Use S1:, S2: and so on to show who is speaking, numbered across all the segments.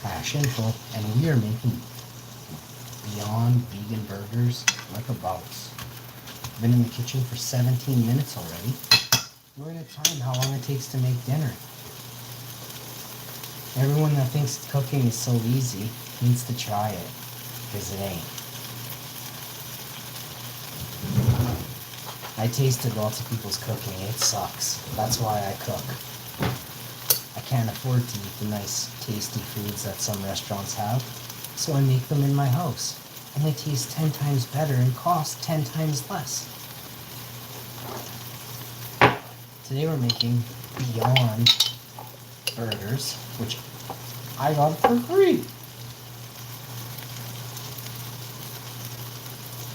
S1: #info, and we are making Beyond Vegan Burgers like a boss. Been in the kitchen for 17 minutes already. We're gonna time how long it takes to make dinner. Everyone that thinks cooking is so easy needs to try it, because it ain't. I tasted lots of people's cooking. It sucks. That's why I cook. I can't afford to eat the nice, tasty foods that some restaurants have, so I make them in my house. And they taste 10 times better and cost 10 times less. Today we're making Beyond Burgers, which I got for free.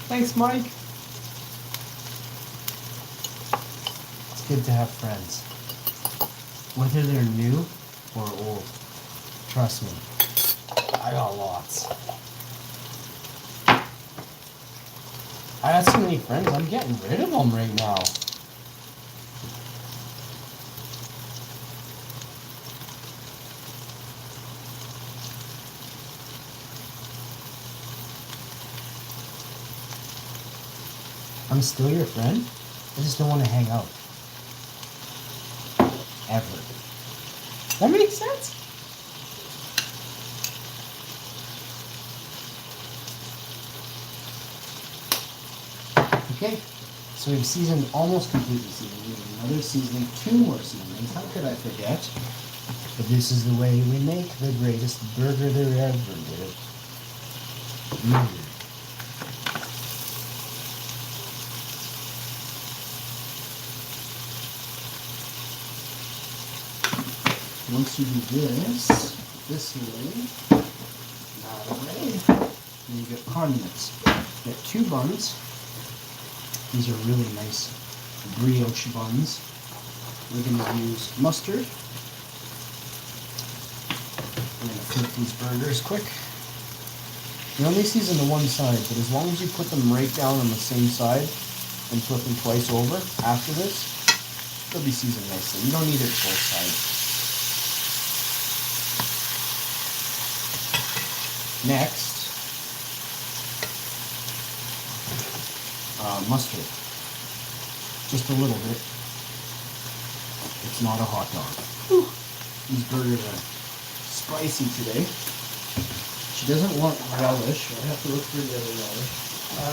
S1: Thanks, Mike. It's good to have friends, whether they're new or old. Trust me, I got lots. I got so many friends, I'm getting rid of them right now. I'm still your friend, I just don't want to hang out. Ever. That makes sense? Okay, so we've seasoned, almost completely seasoned. We have another seasoning, 2 more seasonings. How could I forget? But this is the way we make the greatest burger there ever lived. Once you do this way, that way, then you get condiments. You get 2 buns. These are really nice brioche buns. We're going to use mustard. I'm going to flip these burgers quick. You only season to one side, but as long as you put them right down on the same side and flip them twice over after this, they'll be seasoned nicely. You don't need it both sides. Next, mustard. Just a little bit. It's not a hot dog. Whew. These burgers are spicy today. She doesn't want relish. I have to look for the other relish.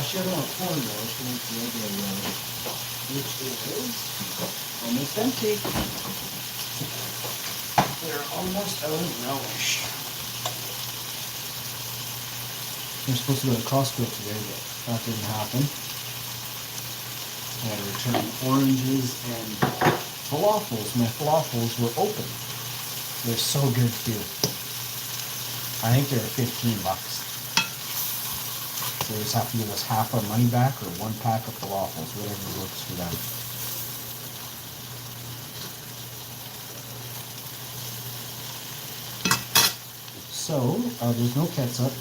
S1: She doesn't want corn relish. She wants the regular relish, which is almost empty. They're almost out of relish. We're supposed to go to Costco today, but that didn't happen. I had to return oranges and falafels. My falafels were open. They're so good too. I think they were 15 bucks. So they just have to give us half our money back or 1 pack of falafels, whatever works for them. So, there's no ketchup,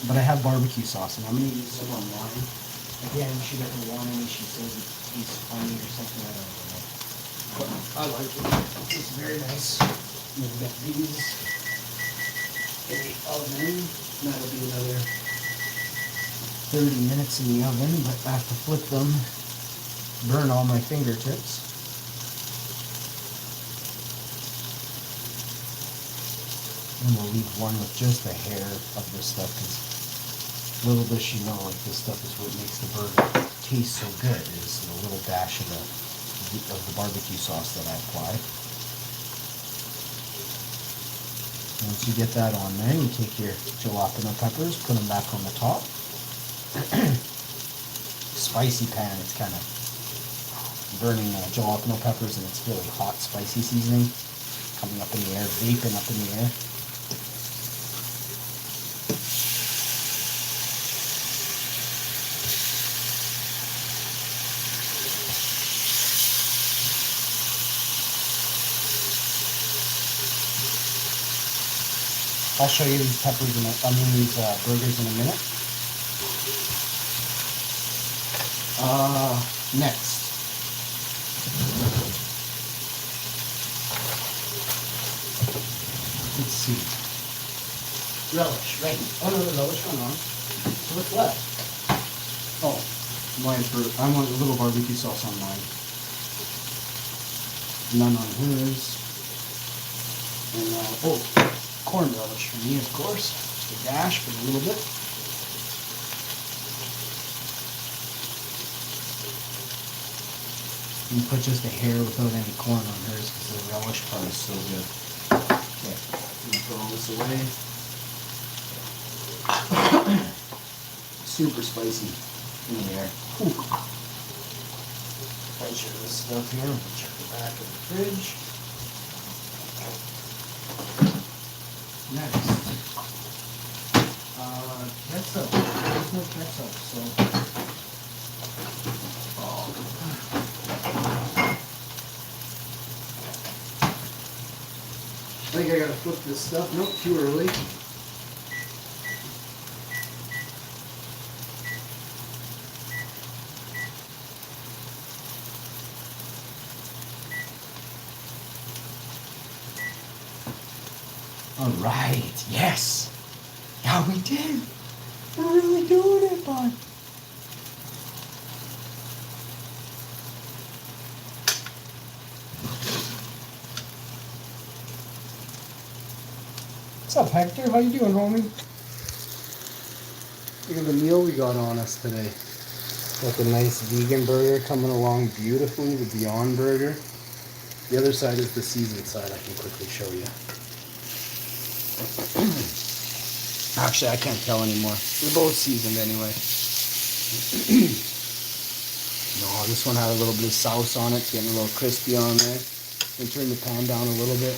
S1: but I have barbecue sauce, and I'm going to use some on mine. Again, she doesn't want any. She says it tastes funny or something. I don't know. But I like it. It's very nice. We've got these in the oven. That'll be another 30 minutes in the oven, but I have to flip them, burn all my fingertips. And we'll leave one with just a hair of this stuff, because little does she know, like, this stuff is what makes the burger taste so good, is a little dash of the barbecue sauce that I apply. Once you get that on there, you take your jalapeno peppers, put them back on the top. Spicy pan, it's kind of burning jalapeno peppers, and it's really hot, spicy seasoning coming up in the air, vaping up in the air. I'll show you these peppers in these burgers in a minute. Next, let's see. Relish, right. Oh no, the relish went on. So what's left? Oh, I want a little barbecue sauce on mine. None on hers. And corn relish for me, of course. Just a dash, but a little bit. You can put just a hair without any corn on hers because the relish part is so good. Okay, I'm gonna throw all this away. Super spicy in there. Measure this stuff here. We'll check the back of the fridge. Next, ketchup. There's no ketchup, so. I think I gotta flip this stuff. Nope, too early. All right, yes. Yeah, we did. We're really doing it, bud. What's up, Hector? How you doing, homie? Look at the meal we got on us today. Got the nice vegan burger coming along beautifully, the Beyond Burger. The other side is the seasoned side. I can quickly show you. Actually, I can't tell anymore. They're both seasoned anyway. No, this one had a little bit of sauce on it. It's getting a little crispy on there. And turn the pan down a little bit.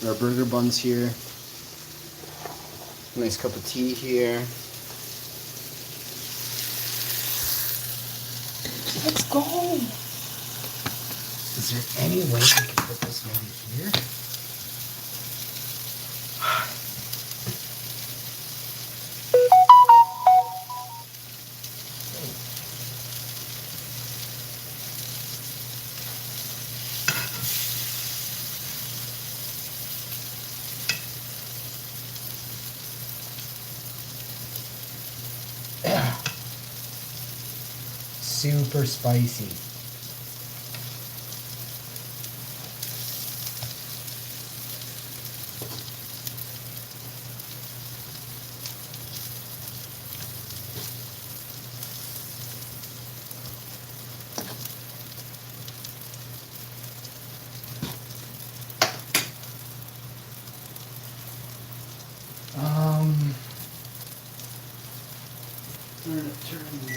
S1: Our burger buns here. Nice cup of tea here. Let's go! Is there any way we can put this maybe here? Yeah. Super spicy. Turn the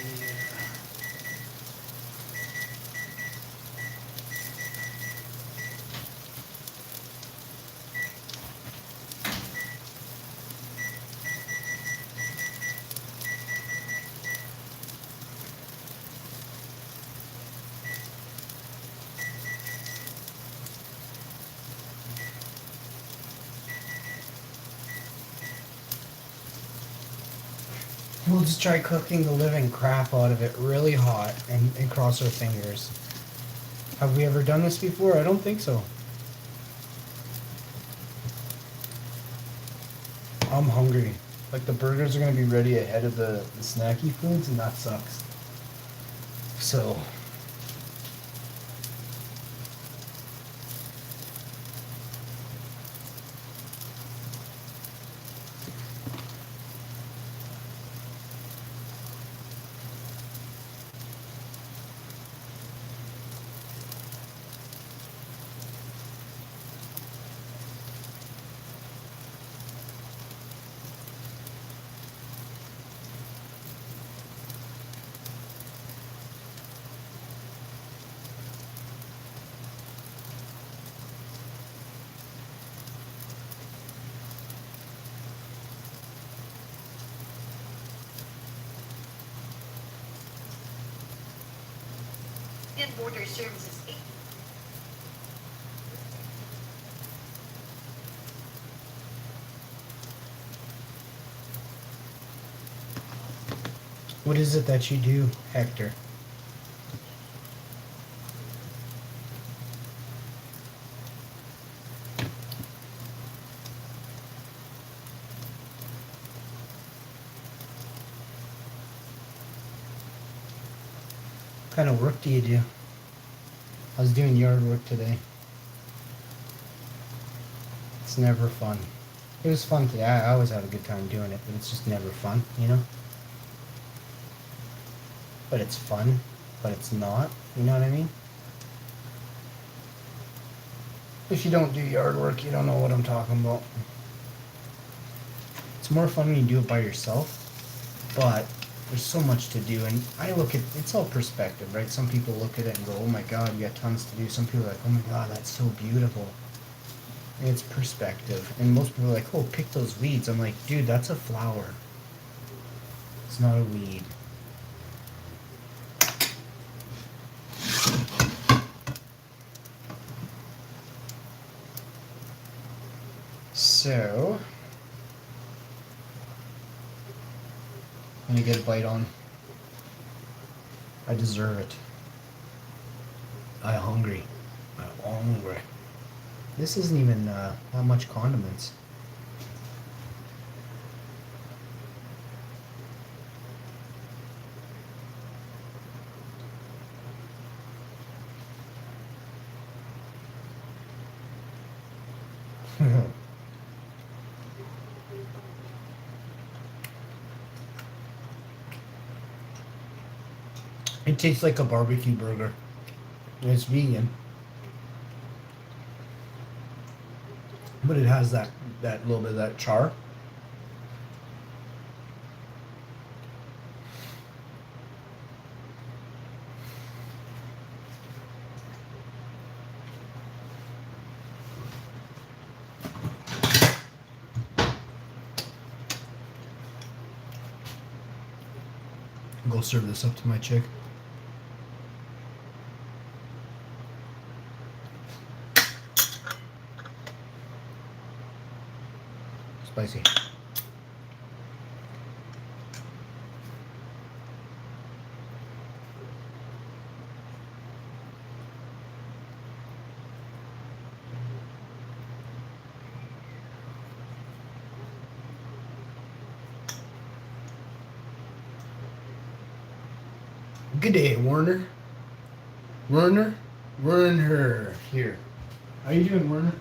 S1: We'll just try cooking the living crap out of it really hot and cross our fingers. Have we ever done this before? I don't think so. I'm hungry. Like the burgers are going to be ready ahead of the snacky foods and that sucks. So...
S2: and border services.
S1: What is it that you do, Hector? kind of work do you do? I was doing yard work today. It's never fun. It was fun today. I always have a good time doing it, but it's just never fun, you know? But it's fun, but it's not. You know what I mean? If you don't do yard work, you don't know what I'm talking about. It's more fun when you do it by yourself, but there's so much to do, and I look at it's all perspective, right? Some people look at it and go, "Oh my God, you got tons to do." Some people are like, "Oh my God, that's so beautiful." And it's perspective, and most people are like, "Oh, pick those weeds." I'm like, "Dude, that's a flower. It's not a weed." So, I'm gonna get a bite on. I deserve it. I'm hungry. I'm hungry. This isn't even that much condiments. It tastes like a barbecue burger. And it's vegan. But it has that little bit of that char. Go serve this up to my chick. Spicy. Good day, Werner. Werner. Here. How you doing, Werner?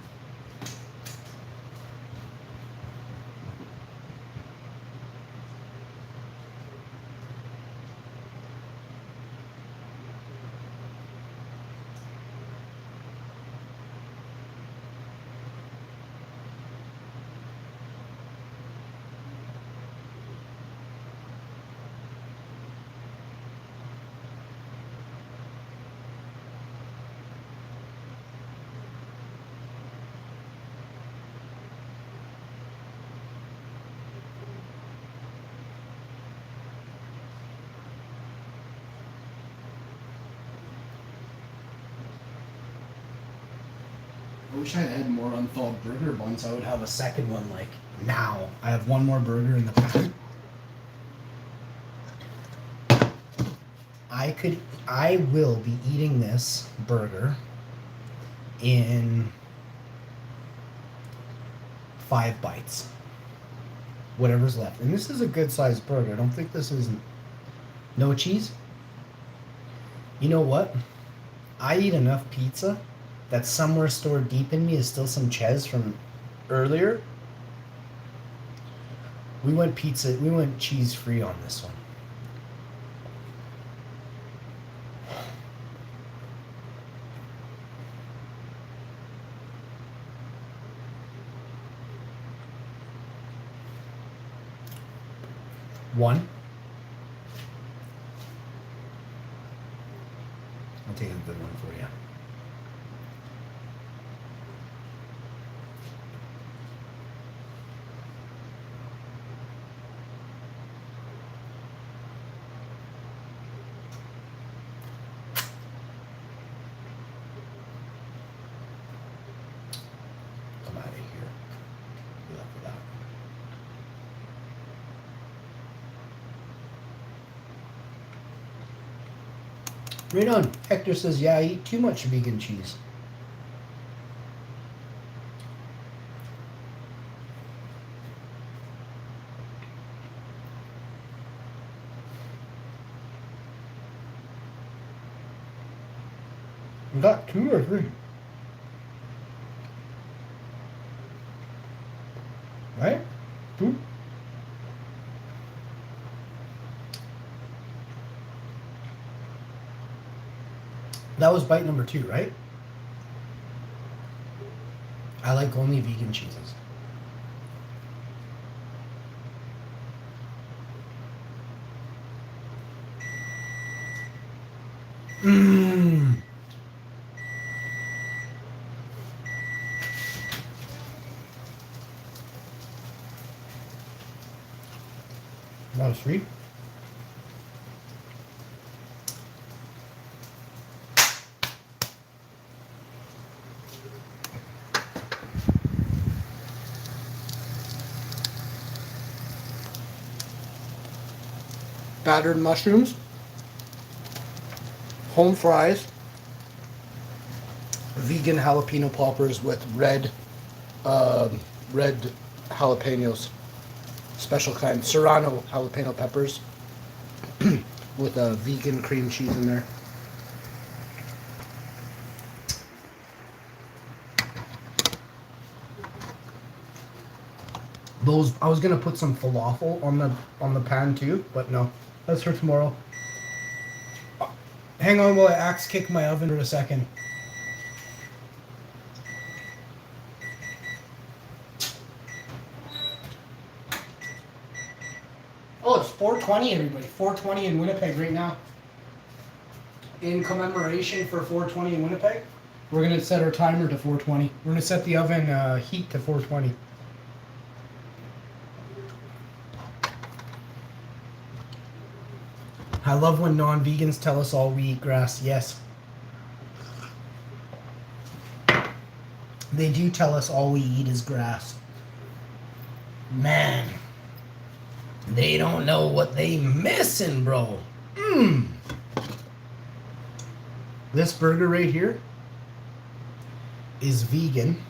S1: I wish I had more unthawed burger buns. I would have a second one like now. I have one more burger in the pack. I will be eating this burger in 5 bites. Whatever's left. And this is a good sized burger. I don't think this is no cheese. You know what? I eat enough pizza that somewhere stored deep in me is still some cheese from earlier. We went cheese free on this one. One. I'll take a good one for you. Come out of here. Good luck with that. Right on. Hector says, yeah, I eat too much vegan cheese. You got 2 or 3? Right? 2? That was bite number 2, right? I like only vegan cheeses. Mmm. That was 3. Battered mushrooms, home fries, vegan jalapeno poppers with red jalapenos, special kind, serrano jalapeno peppers with a vegan cream cheese in there. Those, I was gonna put some falafel on the pan too, but no, that's for tomorrow. Hang on while I axe kick my oven for a second. Oh, it's 4:20, everybody. 4:20 in Winnipeg right now. In commemoration for 4:20 in Winnipeg, we're gonna set our timer to 4:20. We're gonna set the oven heat to 4:20. I love when non-vegans tell us all we eat grass. Yes. They do tell us all we eat is grass. Man. They don't know what they missing, bro. Mmm. This burger right here is vegan.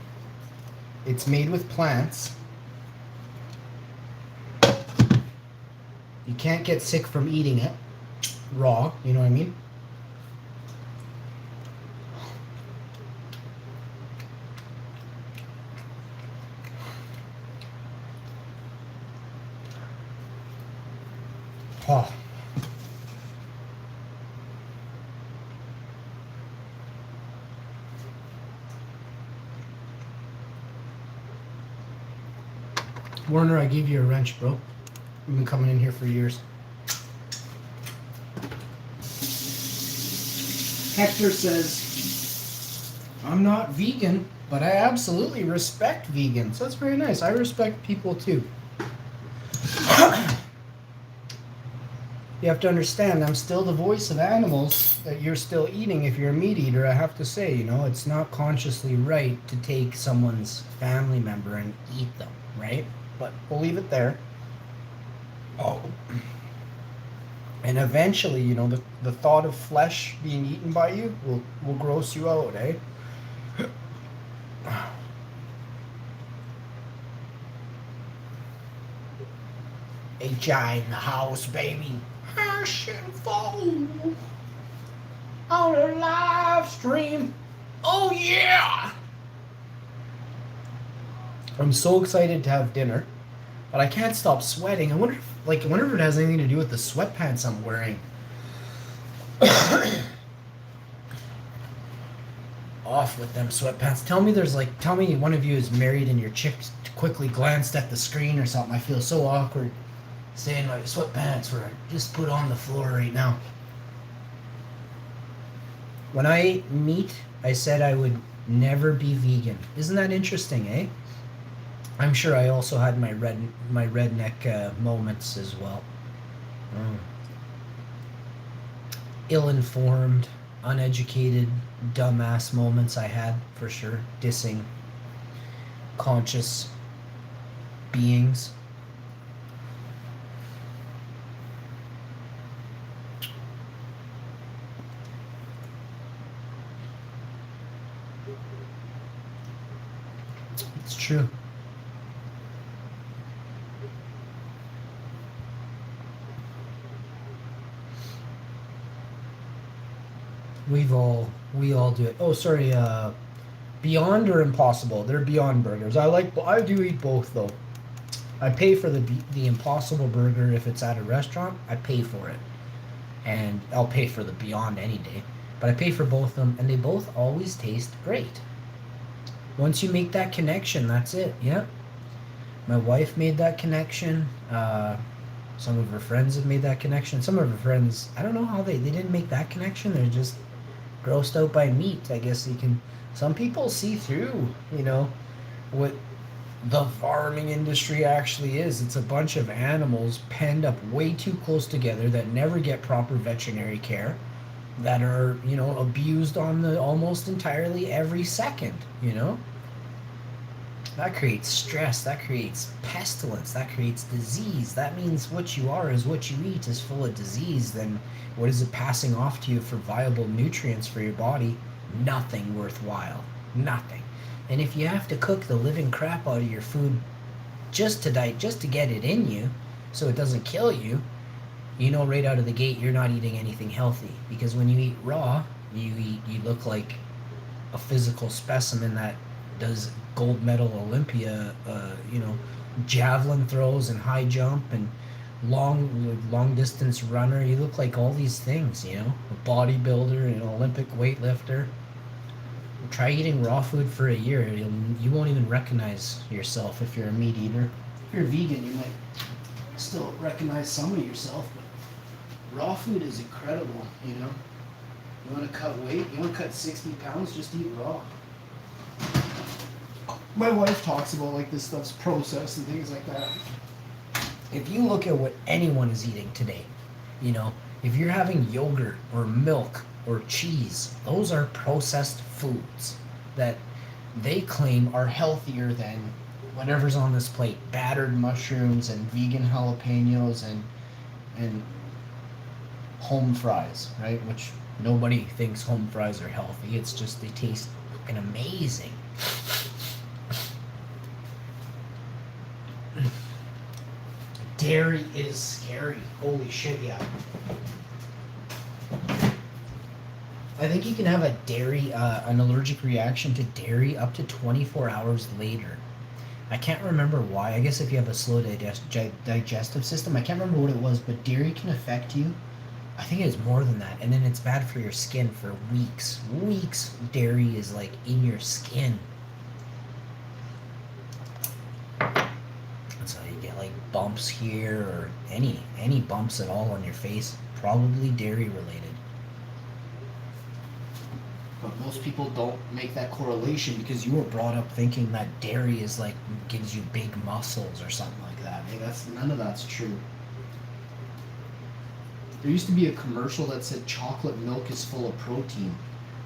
S1: It's made with plants. You can't get sick from eating it raw, you know what I mean? Oh. Werner, I gave you a wrench, bro. You've been coming in here for years. Hector says, I'm not vegan, but I absolutely respect vegans. That's very nice. I respect people too. You have to understand, I'm still the voice of animals that you're still eating if you're a meat eater. I have to say, you know, it's not consciously right to take someone's family member and eat them, right? But we'll leave it there. Oh. And eventually, you know, the thought of flesh being eaten by you will gross you out, eh? HI in the house, baby. Hash and fold on a live stream. Oh yeah! I'm so excited to have dinner, but I can't stop sweating. I wonder if it has anything to do with the sweatpants I'm wearing. Off with them sweatpants. Tell me one of you is married and your chick quickly glanced at the screen or something. I feel so awkward saying my sweatpants were just put on the floor right now. When I ate meat, I said I would never be vegan. Isn't that interesting, eh? I'm sure I also had my redneck moments as well. Ill-informed, uneducated, dumbass moments I had, for sure. Dissing conscious beings. It's true. We all do it. Oh, sorry. Beyond or Impossible? They're Beyond burgers. I do eat both though. I pay for the Impossible burger if it's at a restaurant. I pay for it, and I'll pay for the Beyond any day. But I pay for both of them, and they both always taste great. Once you make that connection, that's it. Yeah. My wife made that connection. Some of her friends have made that connection. Some of her friends, I don't know how they didn't make that connection. They're just grossed out by meat. I guess you can. Some people see through, what the farming industry actually is. It's a bunch of animals penned up way too close together that never get proper veterinary care, that are, abused on the almost entirely every second. That creates stress, that creates pestilence, that creates disease. That means what you are is what you eat is full of disease. Then what is it passing off to you for viable nutrients for your body? Nothing worthwhile. Nothing. And if you have to cook the living crap out of your food just to get it in you so it doesn't kill you, right out of the gate you're not eating anything healthy. Because when you eat raw, you look like a physical specimen that does gold medal Olympia, javelin throws and high jump and long distance runner. You look like all these things, a bodybuilder, an Olympic weightlifter. Try eating raw food for a year. You won't even recognize yourself if you're a meat eater. If you're a vegan, you might still recognize some of yourself, but raw food is incredible, You want to cut weight? You want to cut 60 pounds? Just eat raw. My wife talks about like this stuff's processed and things like that. If you look at what anyone is eating today, if you're having yogurt or milk or cheese, those are processed foods that they claim are healthier than whatever's on this plate. Battered mushrooms and vegan jalapenos and home fries, right? Which nobody thinks home fries are healthy. It's just they taste fucking amazing. Dairy is scary. Holy shit, yeah. I think you can have an allergic reaction to dairy up to 24 hours later. I can't remember why. I guess if you have a slow digestive system, I can't remember what it was, but dairy can affect you. I think it's more than that. And then it's bad for your skin for weeks. Weeks, dairy is like in your skin. That's how you get like bumps here or any bumps at all on your face. Probably dairy related. But most people don't make that correlation because you were brought up thinking that dairy is like gives you big muscles or something like that. Hey, none of that's true. There used to be a commercial that said chocolate milk is full of protein.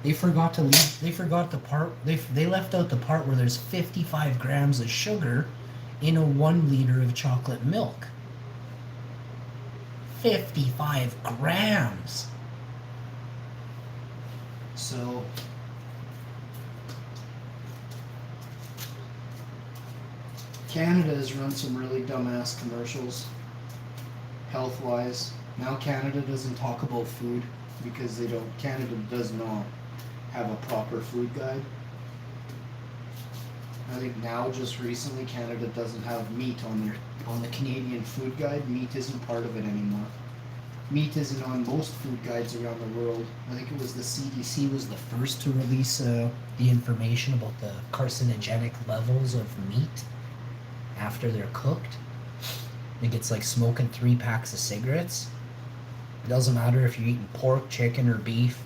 S1: They forgot the part. They left out the part where there's 55 grams of sugar in a 1 liter of chocolate milk. 55 grams. So Canada has run some really dumbass commercials, health-wise. Now Canada doesn't talk about food because Canada does not have a proper food guide. I think now, just recently, Canada doesn't have meat on the Canadian food guide. Meat isn't part of it anymore. Meat isn't on most food guides around the world. I think it was the CDC was the first to release the information about the carcinogenic levels of meat after they're cooked. I think it's like smoking 3 packs of cigarettes. It doesn't matter if you're eating pork, chicken, or beef,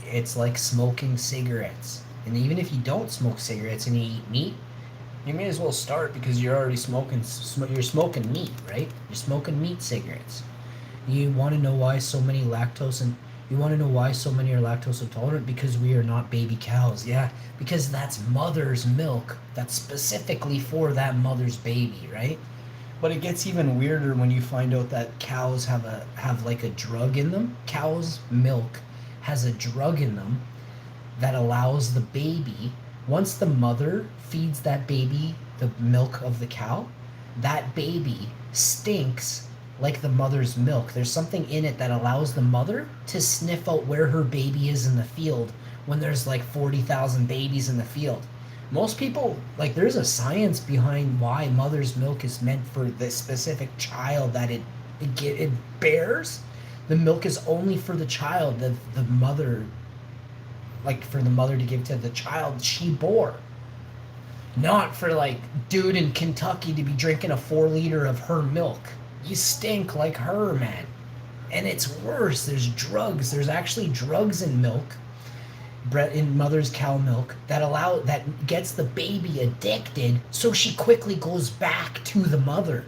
S1: It's like smoking cigarettes. And even if you don't smoke cigarettes and you eat meat, you may as well start because you're already you're smoking meat, right? You're smoking meat cigarettes. You want to know why so many are lactose intolerant? Because we are not baby cows. Yeah, because that's mother's milk. That's specifically for that mother's baby, right? But it gets even weirder when you find out that cows have like a drug in them. Cow's milk has a drug in them that allows the baby, once the mother feeds that baby the milk of the cow, that baby stinks like the mother's milk. There's something in it that allows the mother to sniff out where her baby is in the field when there's like 40,000 babies in the field. Most people, like, there's a science behind why mother's milk is meant for the specific child that it bears. The milk is only for the child, the mother, like for the mother to give to the child she bore. Not for like dude in Kentucky to be drinking a 4 liter of her milk. You stink like her, man. And it's worse. There's drugs. There's actually drugs in milk, in mother's cow milk, that gets the baby addicted, so she quickly goes back to the mother.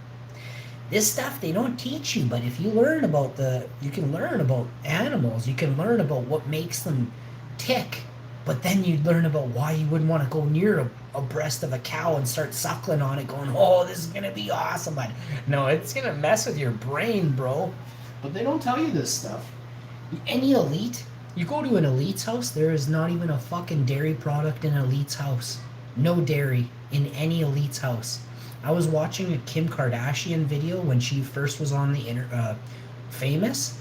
S1: This stuff they don't teach you, but if you learn about you can learn about animals. You can learn about what makes them tick. But then you learn about why you wouldn't want to go near a breast of a cow and start suckling on it going, oh, this is going to be awesome. But no, it's going to mess with your brain, bro. But they don't tell you this stuff. Any elite, you go to an elite's house, there is not even a fucking dairy product in an elite's house. No dairy in any elite's house. I was watching a Kim Kardashian video when she first was on the famous.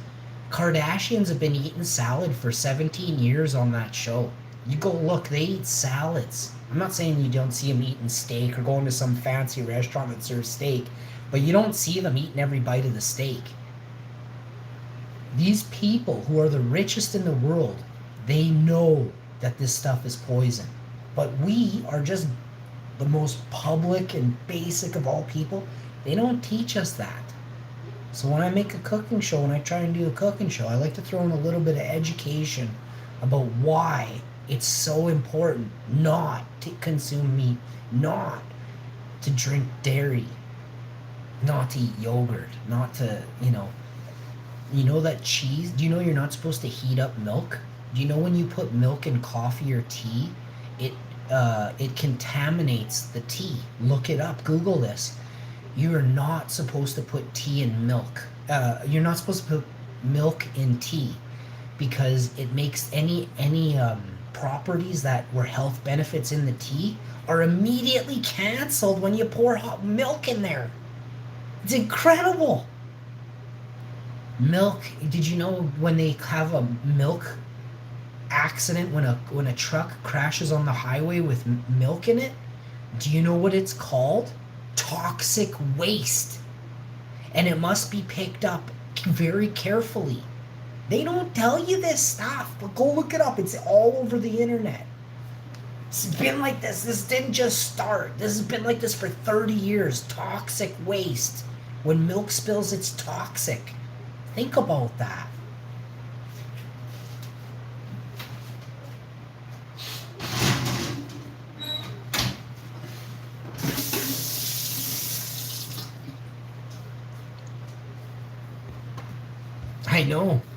S1: Kardashians have been eating salad for 17 years on that show. You go look, they eat salads. I'm not saying you don't see them eating steak or going to some fancy restaurant that serves steak, but you don't see them eating every bite of the steak. These people who are the richest in the world, they know that this stuff is poison. But we are just the most public and basic of all people. They don't teach us that. So when I make a cooking show, when I try and do a cooking show, I like to throw in a little bit of education about why it's so important not to consume meat, not to drink dairy, not to eat yogurt, not to, you know that cheese, do you know you're not supposed to heat up milk? Do you know when you put milk in coffee or tea, it contaminates the tea? Look it up, Google this. You are not supposed to put tea in milk. You're not supposed to put milk in tea because it makes any properties that were health benefits in the tea are immediately canceled when you pour hot milk in there. It's incredible. Milk. Did you know when they have a milk accident, when a truck crashes on the highway with milk in it? Do you know what it's called? Toxic waste. And it must be picked up very carefully. They don't tell you this stuff, but go look it up. It's all over the internet. It's been like this. This didn't just start. This has been like this for 30 years. Toxic waste. When milk spills, it's toxic. Think about that.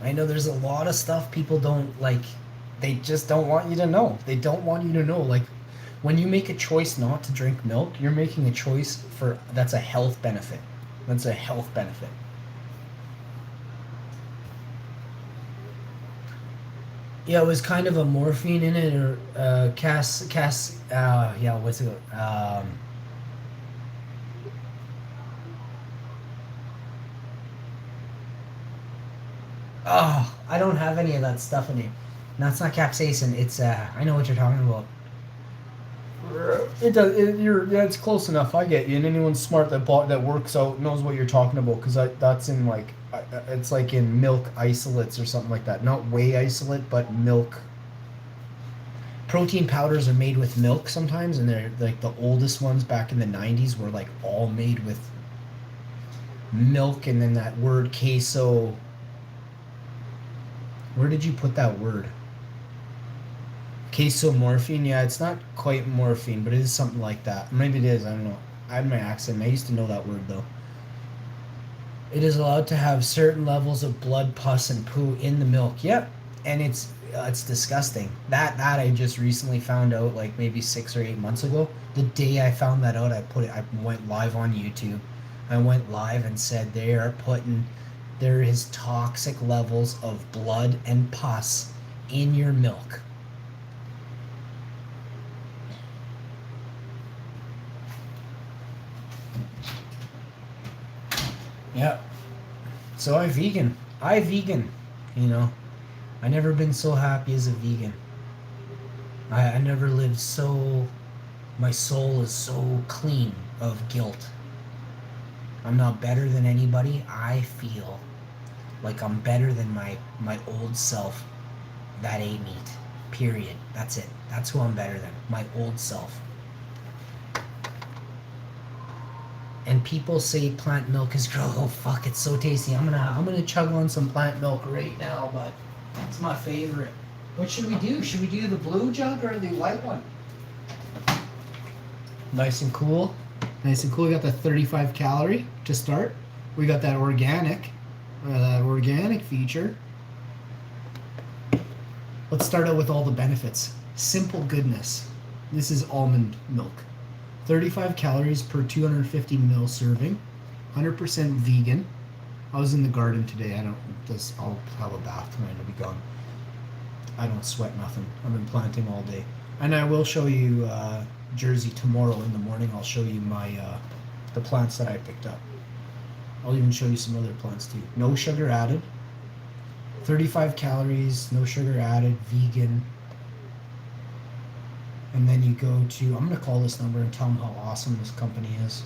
S1: I know there's a lot of stuff people don't like. They just don't want you to know. They don't want you to know. Like, when you make a choice not to drink milk, you're making a choice that's a health benefit. That's a health benefit. Yeah, it was kind of a morphine in it, or what's it? I don't have any of that stuff in it. No, it's not capsaicin. It's I know what you're talking about. It does. It's close enough. I get you. And anyone smart that works out knows what you're talking about, because that's in like it's like in milk isolates or something like that. Not whey isolate, but milk. Protein powders are made with milk sometimes, and they're like the oldest ones back in the 90s were like all made with milk, and then that word queso. Where did you put that word? Queso morphine? Yeah, it's not quite morphine, but it is something like that. Maybe it is, I don't know. I had my accent. I used to know that word, though. It is allowed to have certain levels of blood, pus, and poo in the milk. Yep, and it's disgusting. That I just recently found out, like maybe 6 or 8 months ago. The day I found that out, I went live on YouTube. I went live and said there is toxic levels of blood and pus in your milk. Yeah. So I vegan. You know. I never been so happy as a vegan. I never lived so. My soul is so clean of guilt. I'm not better than anybody. I feel like I'm better than my old self that ate meat. Period. That's it. That's who I'm better than. My old self. And people say plant milk is gross. Oh fuck, it's so tasty. I'm gonna chug on some plant milk right now, but it's my favorite. What should we do? Should we do the blue jug or the white one? Nice and cool. Nice and cool. We got the 35 calorie to start. We got that organic feature. Let's start out with all the benefits. Simple goodness. This is almond milk. 35 calories per 250 ml serving. 100% vegan. I was in the garden today. I'll have a bath tonight. It'll be gone. I don't sweat nothing. I've been planting all day. And I will show you Jersey tomorrow in the morning. I'll show you the plants that I picked up. I'll even show you some other plants too. No sugar added. 35 calories, no sugar added, vegan. And then you go to, I'm going to call this number and tell them how awesome this company is.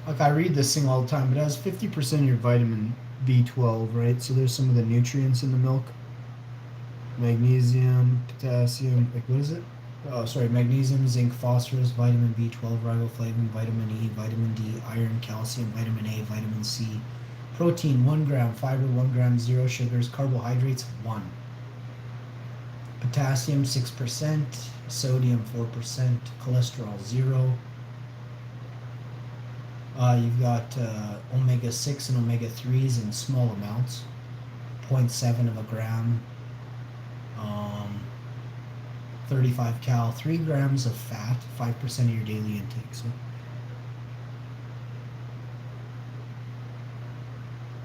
S1: Like I read this thing all the time, but it has 50% of your vitamin B12, right? So there's some of the nutrients in the milk. Magnesium, potassium, like what is it? Oh, sorry, magnesium, zinc, phosphorus, vitamin B12, riboflavin, vitamin E, vitamin D, iron, calcium, vitamin A, vitamin C, protein 1 gram, fiber 1 gram, 0 sugars, carbohydrates 1, potassium 6%, sodium 4%, cholesterol 0. You've got omega-6 and omega-3s in small amounts, 0.7 of a gram. 35 cal, 3 grams of fat, 5% of your daily intake. So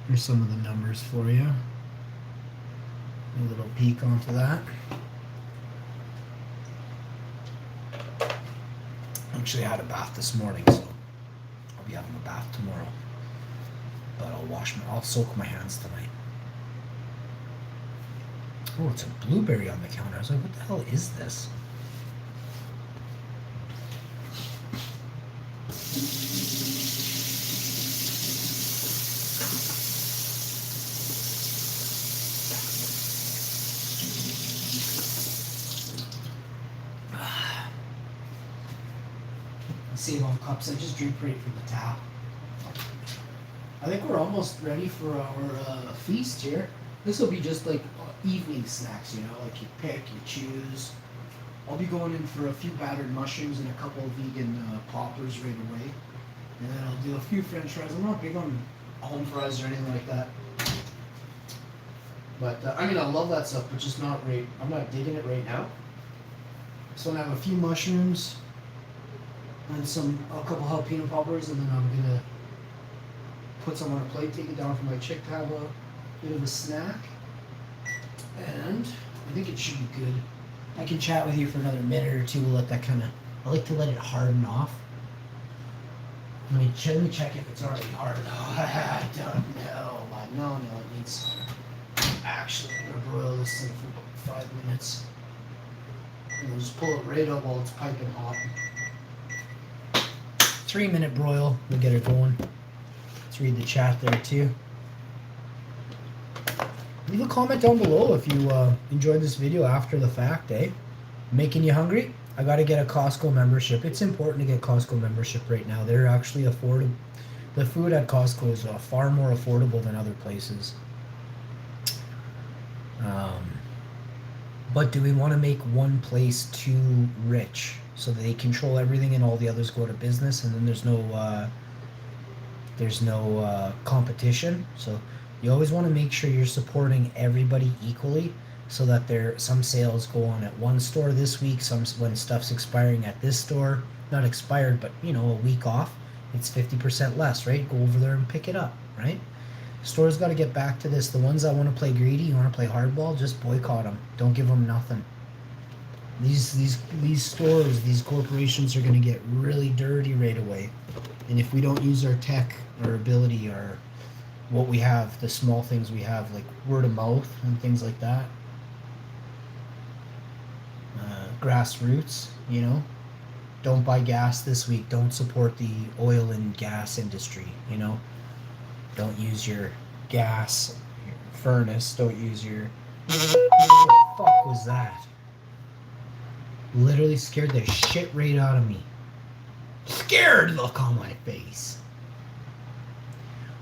S1: here's some of the numbers for you. A little peek onto that. Actually, I had a bath this morning, so I'll be having a bath tomorrow. But I'll soak my hands tonight. Oh, it's a blueberry on the counter. I was like, what the hell is this? Save on cups. I just drink right from the tap. I think we're almost ready for our feast here. This will be just like evening snacks, you know, like you pick, you choose. I'll be going in for a few battered mushrooms and a couple of vegan poppers right away. And then I'll do a few french fries. I'm not big on home fries or anything like that. But, I mean, I love that stuff, but just not right. I'm not digging it right now. So I'm going to have a few mushrooms and a couple jalapeno poppers, and then I'm going to put some on a plate, take it down for my chick to have a bit of a snack. And I think it should be good. I can chat with you for another minute or two. We'll let that kind of, I like to let it harden off. Let me check if it's already hardened. Oh, I don't know. No, it needs, actually, I'm going to broil this thing for about 5 minutes. And we'll just pull it right up while it's piping hot. 3-minute broil, we'll get it going. Let's read the chat there too. Leave a comment down below if you enjoyed this video after the fact, eh? Making you hungry? I gotta get a Costco membership. It's important to get Costco membership right now. They're actually affordable. The food at Costco is far more affordable than other places. But do we want to make one place too rich so that they control everything and all the others go to business and then there's no competition? So you always want to make sure you're supporting everybody equally so that some sales go on at one store this week, some when stuff's expiring at this store, not expired, but a week off, it's 50% less, right? Go over there and pick it up, right? Stores got to get back to this. The ones that want to play greedy, you want to play hardball, just boycott them. Don't give them nothing. These stores, these corporations are going to get really dirty right away. And if we don't use our tech, our ability, our what we have, the small things we have, like word of mouth and things like that, grassroots, don't buy gas this week. Don't support the oil and gas industry, Don't use your gas furnace. Don't use your. What the fuck was that? Literally scared the shit right out of me. Scared look on my face.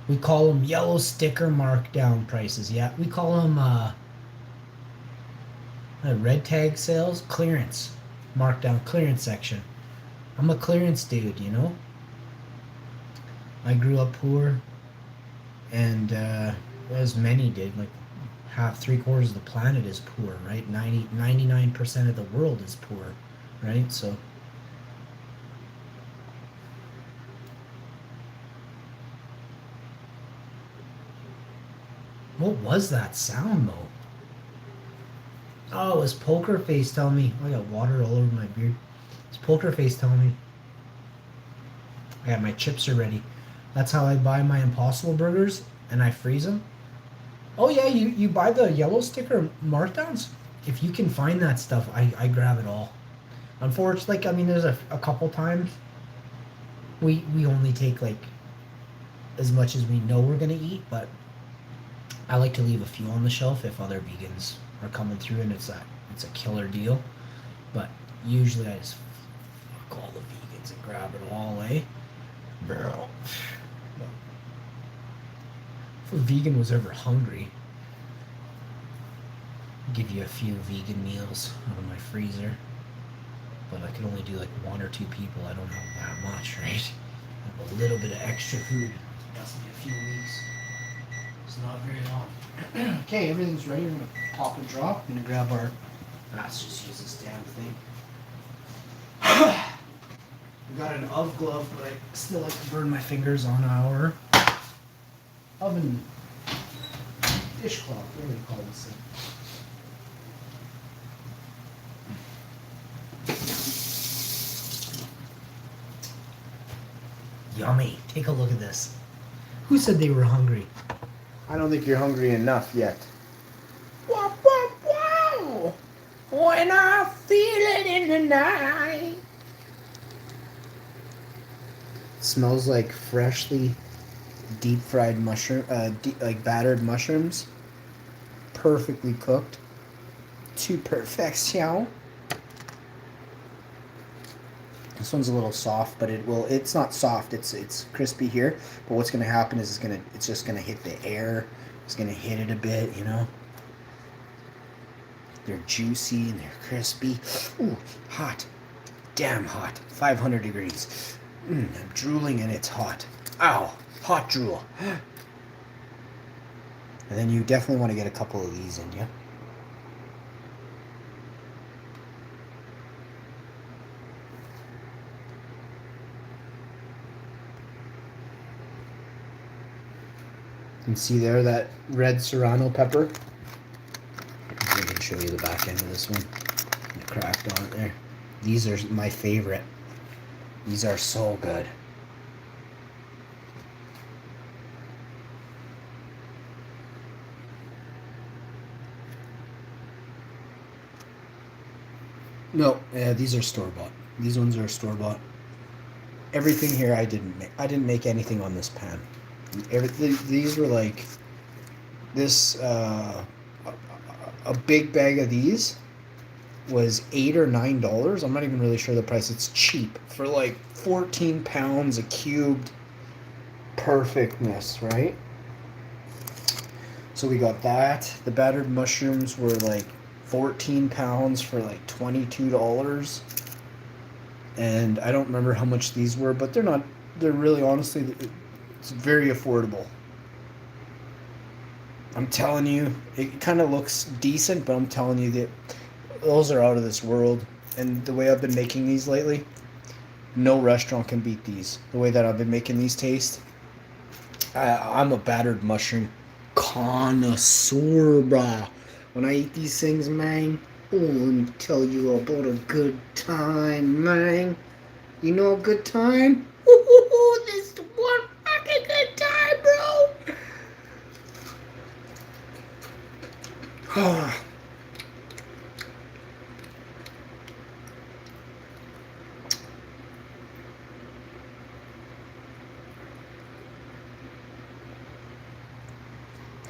S1: We call them yellow sticker markdown prices. Yeah, we call them red tag sales, clearance, markdown, clearance section. I'm a clearance dude, I grew up poor, and as many did, like half, 3/4 of the planet is poor, right? 99% of the world is poor, right? So what was that sound though? Oh, it was Poker Face telling me. I got water all over my beard. It's Poker Face telling me. Yeah, my chips are ready. That's how I buy my Impossible Burgers, and I freeze them. Oh yeah, you buy the yellow sticker markdowns? If you can find that stuff, I grab it all. Unfortunately, there's a couple times we only take like as much as we know we're gonna eat, but I like to leave a few on the shelf if other vegans are coming through and it's a killer deal. But usually I just fuck all the vegans and grab it all, eh? Bro. If a vegan was ever hungry, I'd give you a few vegan meals out of my freezer. But I can only do like 1 or 2 people. I don't have that much, right? I have a little bit of extra food. It lasts me a few weeks. It's not very long. Okay, everything's ready. We're gonna pop and drop. I'm gonna grab our. Let's just use this damn thing. We got an oven glove, but I still like to burn my fingers on our oven dishcloth. What do they call this thing? Yummy. Take a look at this. Who said they were hungry?
S3: I don't think you're hungry enough yet.
S1: Wow, wow, wow. When I feel it in the night.
S3: Smells like freshly deep fried mushroom, like battered mushrooms. Perfectly cooked. To perfection. This one's a little soft, but it's not soft, it's crispy here. But what's gonna happen is it's just gonna hit the air. It's gonna hit it a bit, They're juicy and they're crispy. Ooh, hot. Damn hot. 500 degrees. I'm drooling and it's hot. Ow, hot drool. And then you definitely want to get a couple of these in you. You can see there that red serrano pepper. I can show you the back end of this one. It cracked on it there. These are my favorite. These are so good. No, these are store-bought. These ones are store-bought. Everything here I didn't make. I didn't make anything on this pan. These were like this. A big bag of these was $8 or $9. I'm not even really sure the price. It's cheap for like 14 pounds of cubed perfectness, right? So we got that. The battered mushrooms were like 14 pounds for like $22. And I don't remember how much these were, but they're really, honestly, it's very affordable. I'm telling you, it kind of looks decent, but I'm telling you that those are out of this world. And the way I've been making these lately, no restaurant can beat these. The way that I've been making these taste. I'm a battered mushroom connoisseur, brah. When I eat these things, man, Oh, let me tell you about a good time, man. You know a good time? Woohoo! This is one fucking good time, bro!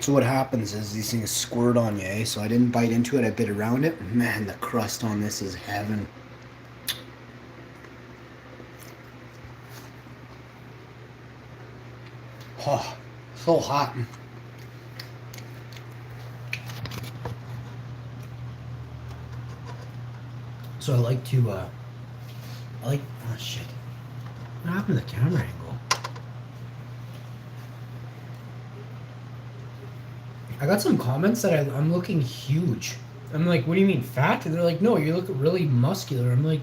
S3: So what happens is these things squirt on you, eh? So I didn't bite into it, I bit around it. Man, the crust on this is heaven. Oh, so hot. So I like to, oh shit. What happened to the camera angle? I got some comments that I'm looking huge. I'm like, what do you mean fat? And they're like, no, you look really muscular. I'm like,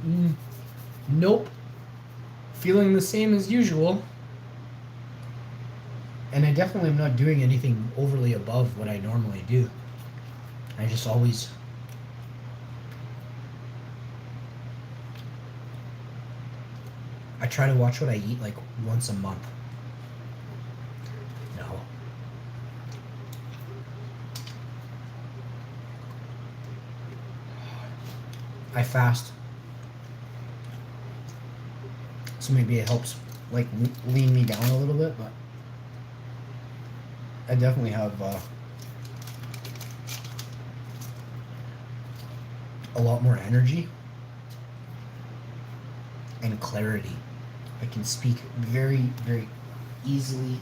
S3: nope. Feeling the same as usual. And I definitely am not doing anything overly above what I normally do. I just always... I try to watch what I eat like once a month. No. I fast. So maybe it helps like lean me down a little bit, but I definitely have a lot more energy and clarity. I can speak very, very easily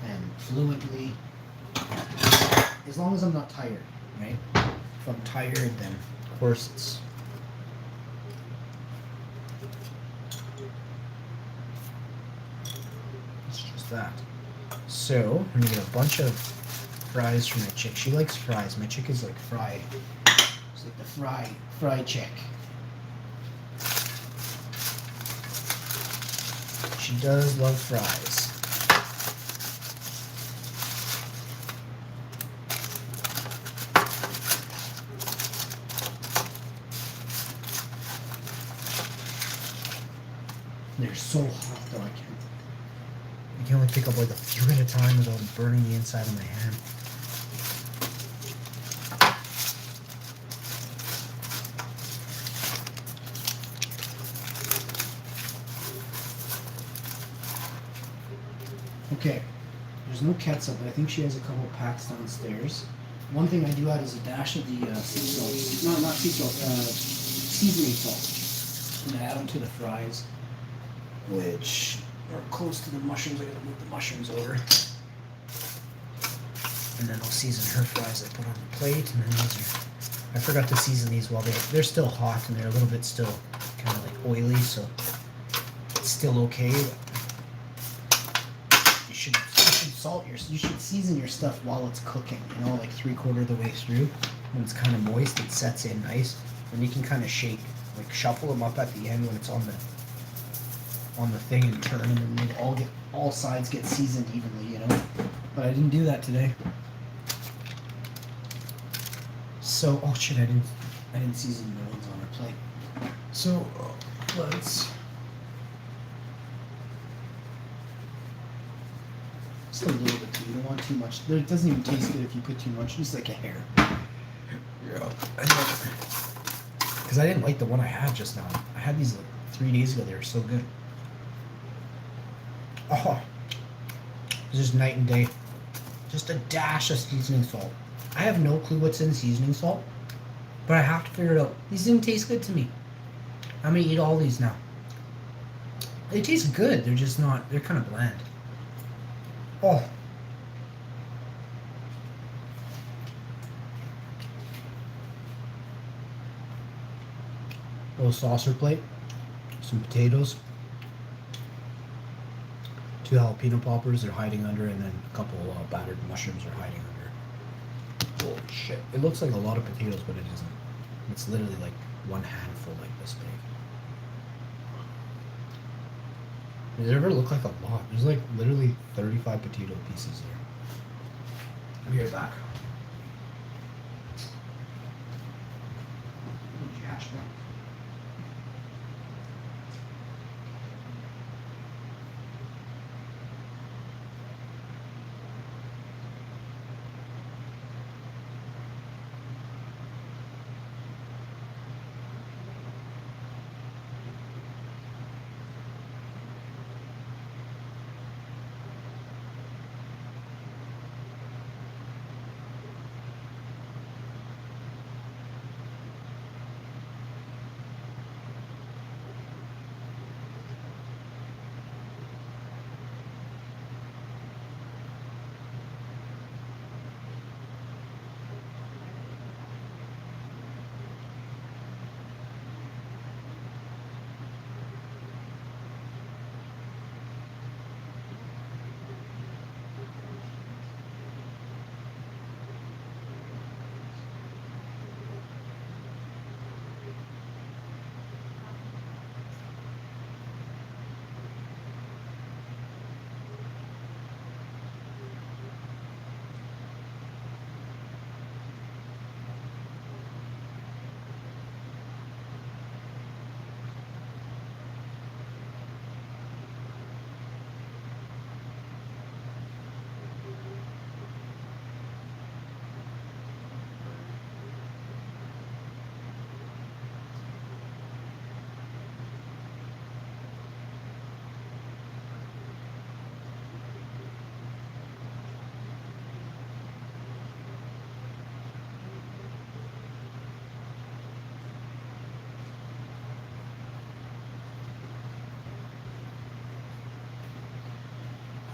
S3: and fluently, as long as I'm not tired, right? If I'm tired, then of course it's just that. So I'm gonna get a bunch of fries for my chick. She likes fries. My chick is like fry. It's like the fry chick. She does love fries. They're so hot though, I can only pick up like a few at a time without burning the inside of my hand. Okay, there's no ketchup, but I think she has a couple packs downstairs. One thing I do add is a dash of the sea salt. No, not sea salt, seasoning salt. I'm gonna add them to the fries, which are close to the mushrooms. I gotta move the mushrooms over. And then I'll season her fries I put on the plate, and then these are, I forgot to season these while they're still hot and they're a little bit still kind of like oily, so it's still okay. You should season your stuff while it's cooking, you know, like 3/4 of the way through. When it's kind of moist, it sets in nice, and you can kind of shake, like shuffle them up at the end when it's on the thing and turn them, and they all sides get seasoned evenly, you know. But I didn't do that today. So, oh shit, I didn't season the ones on our plate. So let's. Just a little bit too. You don't want too much. It doesn't even taste good if you put too much. Just like a hair. Yeah. Because I didn't like the one I had just now. I had these like 3 days ago. They were so good. Oh, it's just night and day. Just a dash of seasoning salt. I have no clue what's in seasoning salt, but I have to figure it out. These didn't taste good to me. I'm gonna eat all these now. They taste good. They're just not. They're kind of bland. Oh. Little saucer plate, some potatoes, 2 jalapeno poppers they're hiding under, and then a couple battered mushrooms are hiding under. Holy shit. It looks like a lot of potatoes, but it isn't. It's literally like one handful like this big. Does it ever look like a lot? There's like literally 35 potato pieces there. I'll be right back.
S1: attachment.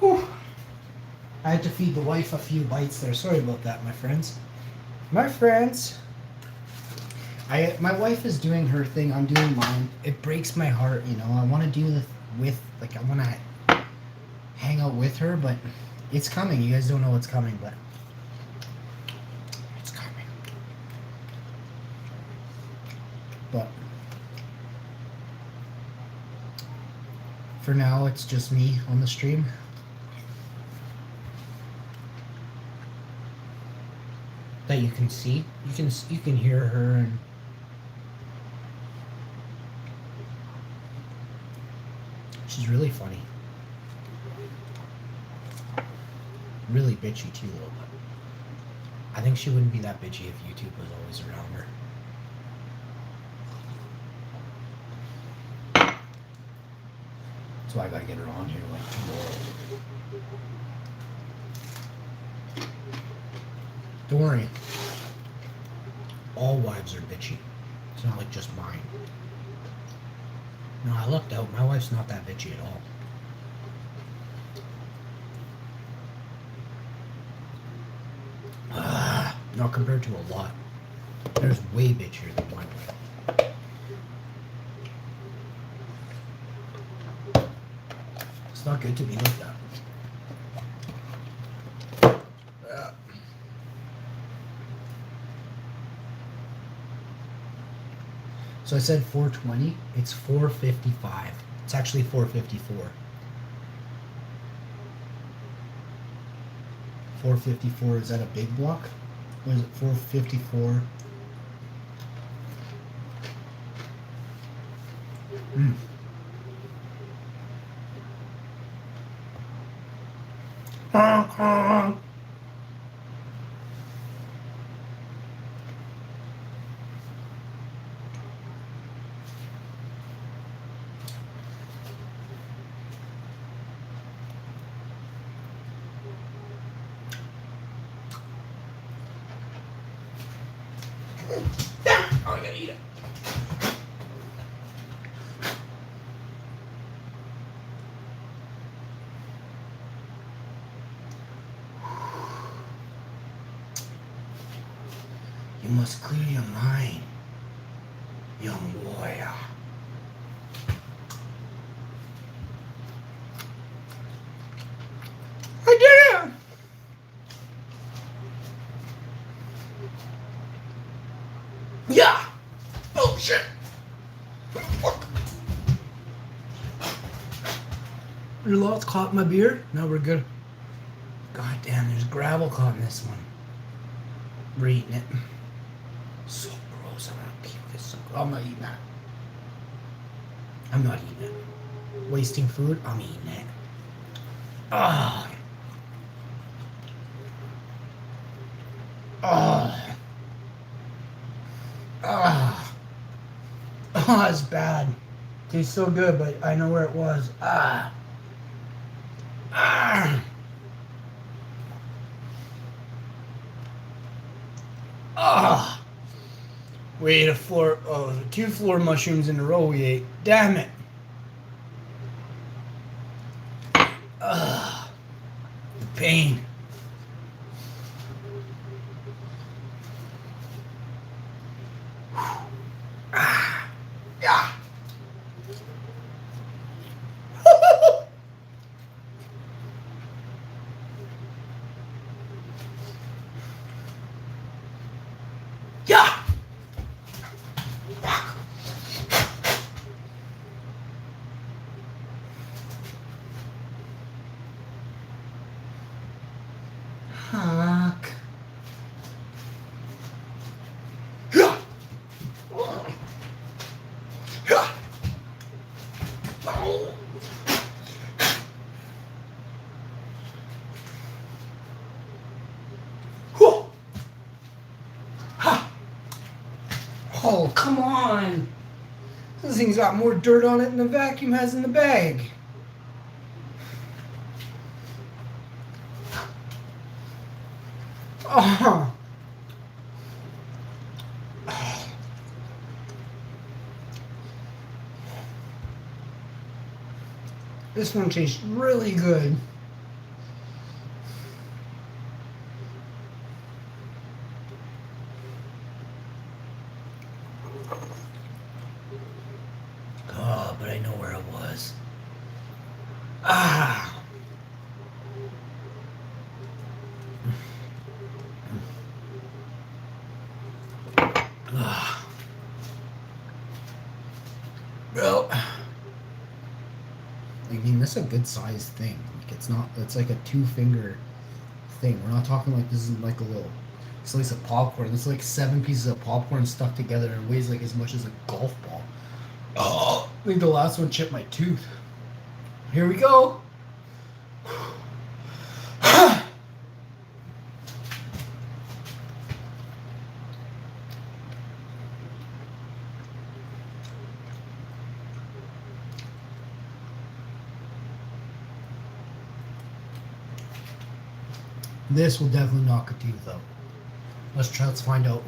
S1: Whew. I had to feed the wife a few bites there. Sorry about that, my friends. My friends. My wife is doing her thing. I'm doing mine. It breaks my heart, you know. I want to do I want to hang out with her, but it's coming. You guys don't know what's coming, but it's coming. But for now, it's just me on the stream. That you can see. You can hear her and she's really funny. Really bitchy too though, but I think she wouldn't be that bitchy if YouTube was always around her. That's why I gotta get her on here like tomorrow. Don't worry. All wives are bitchy. It's not like just mine. No, I lucked out. My wife's not that bitchy at all. Not compared to a lot. There's way bitchier than my wife. It's not good to be like that. So I said 420. It's 455. It's actually 454. 454, is that a big block? Or is it 454? I gotta eat it. You must clear your mind, young warrior. I did it! Yeah! Oh shit! Fuck. Your lot's caught in my beer? No, we're good. God damn, there's gravel caught in this one. We're eating it. So
S3: gross. I'm gonna puke. It's so gross. I'm not eating that. I'm not eating it. Wasting food? I'm eating it. Ah. Ah. Ah. Oh, it's bad. Tastes so good, but I know where it was. Ah. Ah. Ah. We ate two floor mushrooms in a row we ate. Damn it. Ah. The pain. Ah. Yeah. Yeah. Fuck. Yeah. Yeah. Whew. Ha. Oh, come on. This thing's got more dirt on it than the vacuum has in the bag. Oh. This one tastes really good. Oh, but I know where it was. Ah. Ah. Well, I mean, that's a good sized thing. Like, it's like a 2-finger thing. We're not talking like this is like a little slice of popcorn. It's like 7 pieces of popcorn stuck together and weighs like as much as a golf ball. Oh, I think the last one chipped my tooth. Here we go. This will definitely knock a tooth out. Let's find out.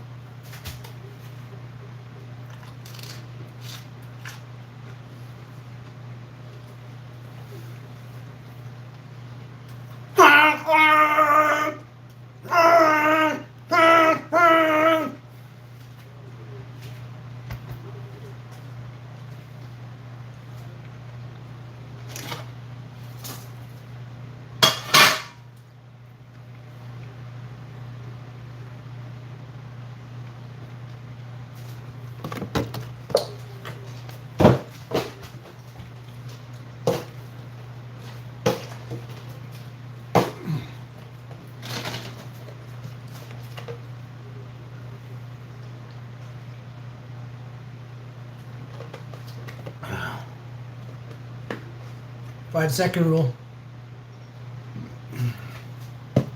S3: Five-second rule.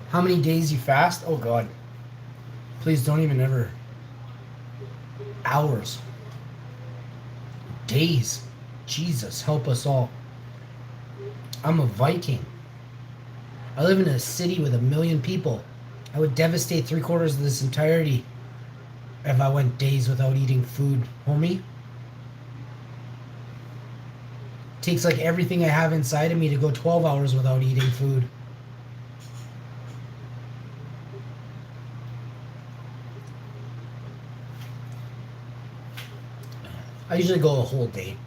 S3: How many days you fast? Oh God. Please don't even ever. Hours. Days. Jesus, help us all. I'm a Viking. I live in a city with 1 million people. I would devastate 3/4 of this entirety if I went days without eating food, homie. Takes like everything I have inside of me to go 12 hours without eating food. I usually go a whole day.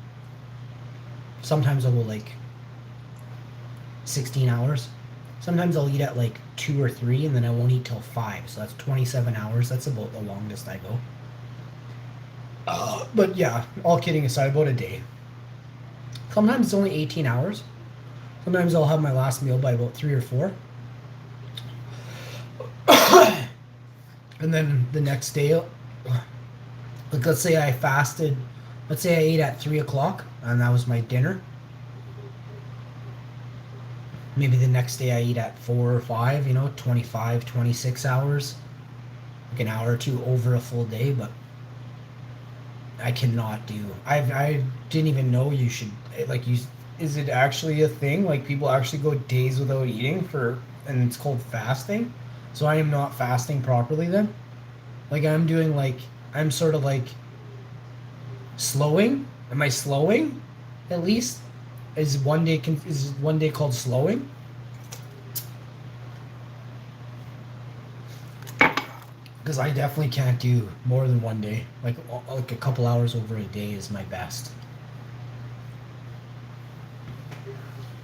S3: Sometimes I'll go like 16 hours. Sometimes I'll eat at like 2 or 3 and then I won't eat till 5. So that's 27 hours. That's about the longest I go. But yeah, all kidding aside, about a day. Sometimes it's only 18 hours. Sometimes I'll have my last meal by about 3 or 4. And then the next day,
S1: Like, let's say I fasted, let's say I ate at 3 o'clock and that was my dinner. Maybe the next day I eat at 4 or 5, 25, 26 hours. Like an hour or two over a full day, but I cannot do. I didn't even know you should, like, you. Is it actually a thing? Like, people actually go days without eating and it's called fasting? So I am not fasting properly then? Like, I'm sort of like slowing? Am I slowing? At least? Is one day called slowing? Because I definitely can't do more than one day. Like a couple hours over a day is my best.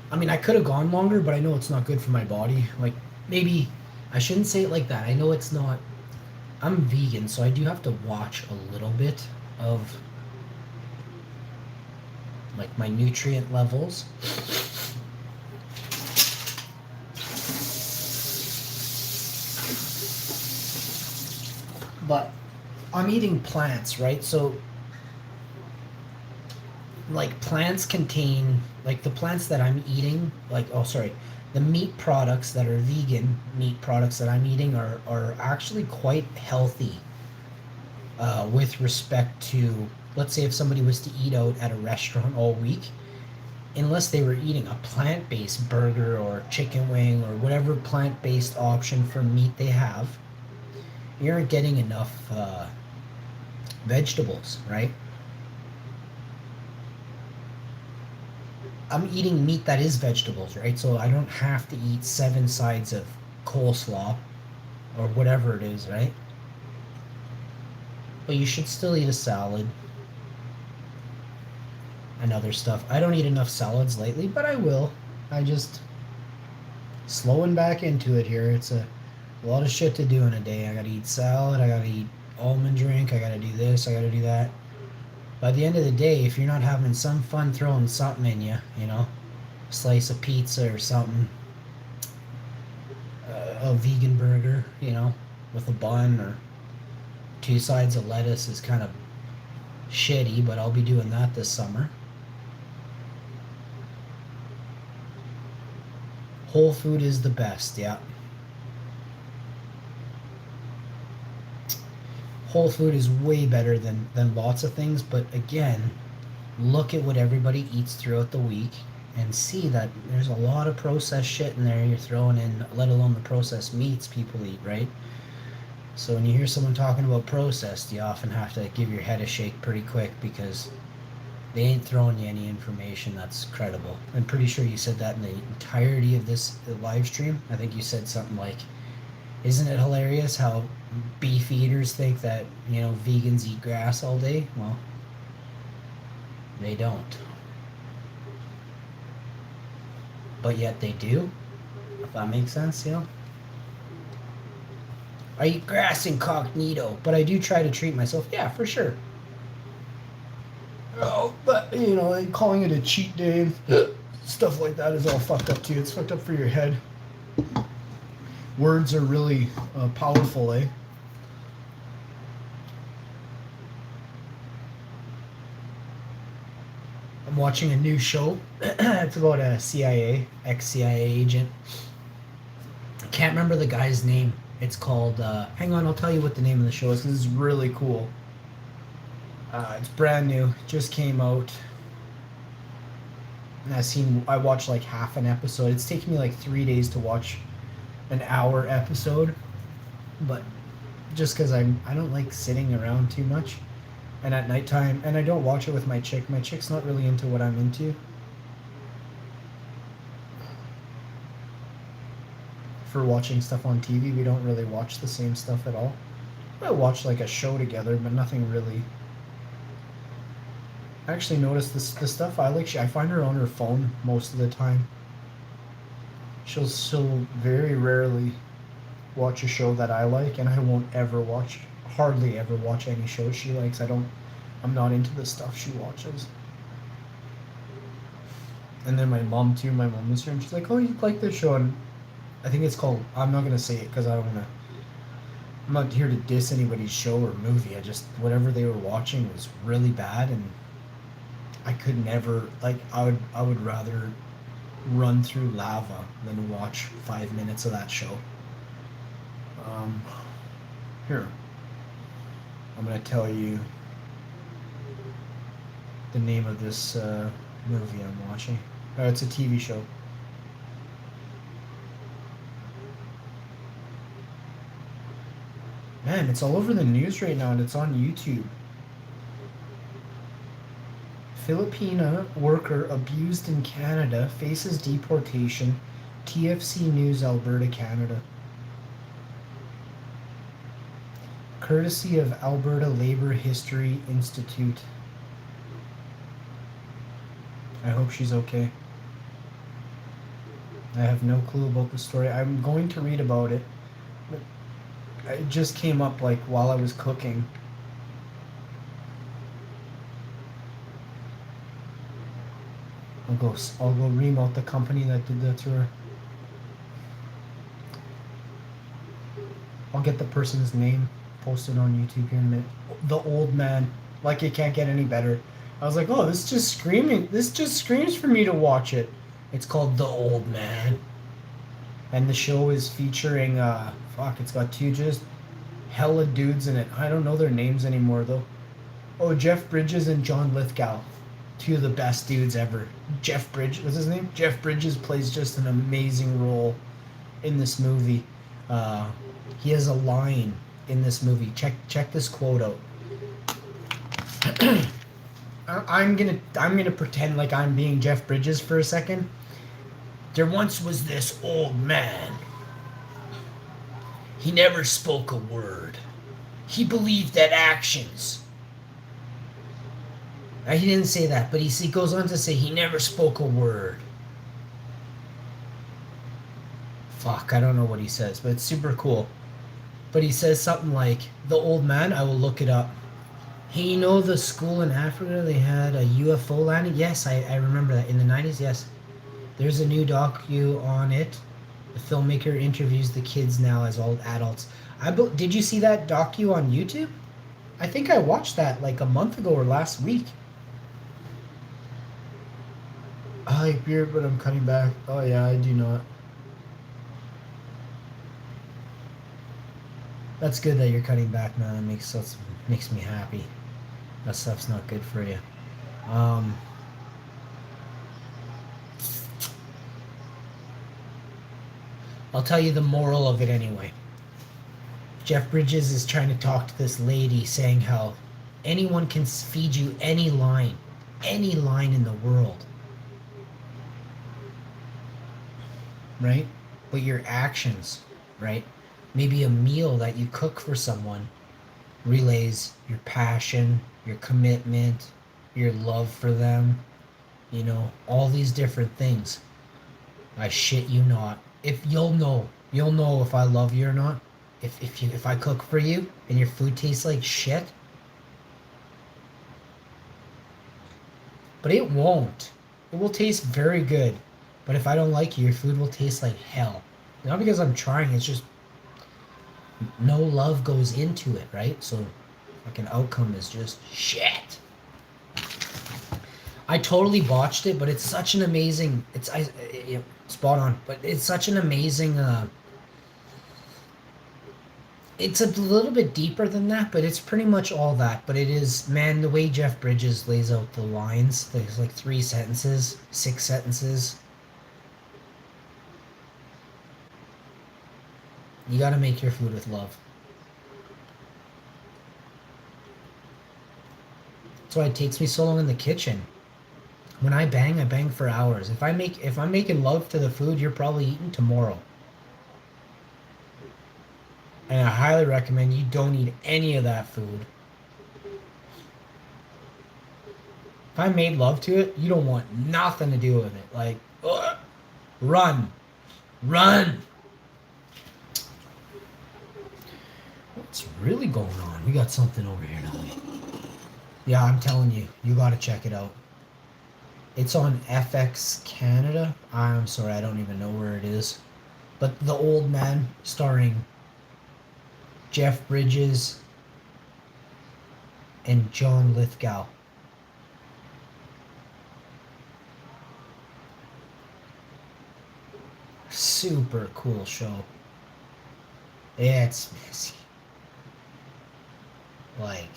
S1: I mean, I could have gone longer, but I know it's not good for my body. Like, maybe I shouldn't say it like that. I know it's not. I'm vegan, so I do have to watch a little bit of like my nutrient levels. But I'm eating plants, right? So like plants contain like the plants that I'm eating, the meat products that are vegan meat products that I'm eating are actually quite healthy with respect to, let's say, if somebody was to eat out at a restaurant all week, unless they were eating a plant-based burger or chicken wing or whatever plant-based option for meat they have, you aren't getting enough vegetables, right? I'm eating meat that is vegetables, right? So I don't have to eat 7 sides of coleslaw or whatever it is, right? But you should still eat a salad and other stuff. I don't eat enough salads lately, but I will. I just slowing back into it here. It's a lot of shit to do in a day. I gotta eat salad, I gotta eat almond drink, I gotta do this, I gotta do that. By the end of the day, if you're not having some fun throwing something in you, slice of pizza or something, a vegan burger, with a bun or 2 sides of lettuce is kind of shitty, but I'll be doing that this summer. Whole food is the best, yeah. Whole food is way better than lots of things, but again, look at what everybody eats throughout the week and see that there's a lot of processed shit in there you're throwing in, let alone the processed meats people eat, right? So when you hear someone talking about processed, you often have to give your head a shake pretty quick because they ain't throwing you any information that's credible. I'm pretty sure you said that in the entirety of this live stream. I think you said something like, isn't it hilarious how beef eaters think that, vegans eat grass all day? Well, they don't. But yet they do, if that makes sense, I eat grass incognito, but I do try to treat myself. Yeah, for sure. Oh, but, calling it a cheat day and stuff like that is all fucked up too. It's fucked up for your head. Words are really powerful, eh? I'm watching a new show. It's about a ex-CIA agent. I can't remember the guy's name. It's called, hang on, I'll tell you what the name of the show is because it's really cool. It's brand new. It just came out. And I watched like half an episode. It's taken me like 3 days to watch an hour episode. But just because I don't like sitting around too much. And at nighttime, and I don't watch it with my chick. My chick's not really into what I'm into. For watching stuff on TV, we don't really watch the same stuff at all. I watch like a show together, but nothing really. I actually noticed the stuff I like. I find her on her phone most of the time. She'll very rarely watch a show that I like, and I won't hardly ever watch any shows she likes. I'm not into the stuff she watches. And then my mom too. My mom was here, and she's like, "Oh, you like this show?" And I think it's called. I'm not gonna say it because I don't wanna
S3: I'm not here to diss anybody's show or movie. I just whatever they were watching was really bad, and I could never like. I would rather run through lava than watch 5 minutes of that show. Um, Here, I'm gonna tell you the name of this movie I'm watching. It's a TV show. Man, it's all over the news right now, and it's on YouTube. Filipina worker abused in Canada faces deportation. TFC News, Alberta, Canada. Courtesy of Alberta Labour History Institute. I hope she's okay. I have no clue about the story. I'm going to read about it. But it just came up like while I was cooking. I'll go ream out the company that did that to her. I'll get the person's name posted on YouTube here in a minute. The Old Man. Like it can't get any better. I was like, oh, this just screams for me to watch it. It's called The Old Man. And the show is featuring it's got two just hella dudes in it. I don't know their names anymore though. Oh, Jeff Bridges and John Lithgow. Two of the best dudes ever. Jeff Bridges, what's his name? Jeff Bridges plays just an amazing role in this movie. He has a line in this movie. Check this quote out. I'm gonna pretend like I'm being Jeff Bridges for a second. There once was this old man. He never spoke a word. He believed that actions. Now, he didn't say that, but he goes on to say he never spoke a word. Fuck, I don't know what he says, but it's super cool. But he says something like, the old man, I will look it up. Hey, you know the school in Africa, they had a UFO landing? Yes, I remember that. In the 90s, yes. There's a new docu on it. The filmmaker interviews the kids now as old adults. Did you see that docu on YouTube? I think I watched that like a month ago or last week. I like beer, but I'm cutting back. Oh yeah, I do not. That's good that you're cutting back, man. That makes me happy. That stuff's not good for you. I'll tell you the moral of it anyway. Jeff Bridges is trying to talk to this lady saying how anyone can feed you any line in the world. Right? But your actions, right? Maybe a meal that you cook for someone relays your passion, your commitment, your love for them, all these different things. I shit you not. If you'll know if I love you or not. If I cook for you and your food tastes like shit. But it won't. It will taste very good. But if I don't like you, your food will taste like hell. Not because I'm trying, it's just no love goes into it, right? So fucking outcome is just shit. I totally botched it, but it's such an amazing spot on, but it's such an amazing it's a little bit deeper than that, but it's pretty much all that. But it is, man, the way Jeff Bridges lays out the lines, there's like 6 sentences. You gotta make your food with love. That's why it takes me so long in the kitchen. When I bang for hours. If I'm making love to the food, you're probably eating tomorrow. And I highly recommend you don't eat any of that food. If I made love to it, you don't want nothing to do with it. Like, ugh, run. What's really going on? We got something over here now. Yeah, I'm telling you, you gotta check it out. It's on FX Canada. I'm sorry, I don't even know where it is. But The Old Man, starring
S1: Jeff Bridges, and John Lithgow. Super cool show. It's messy. Like,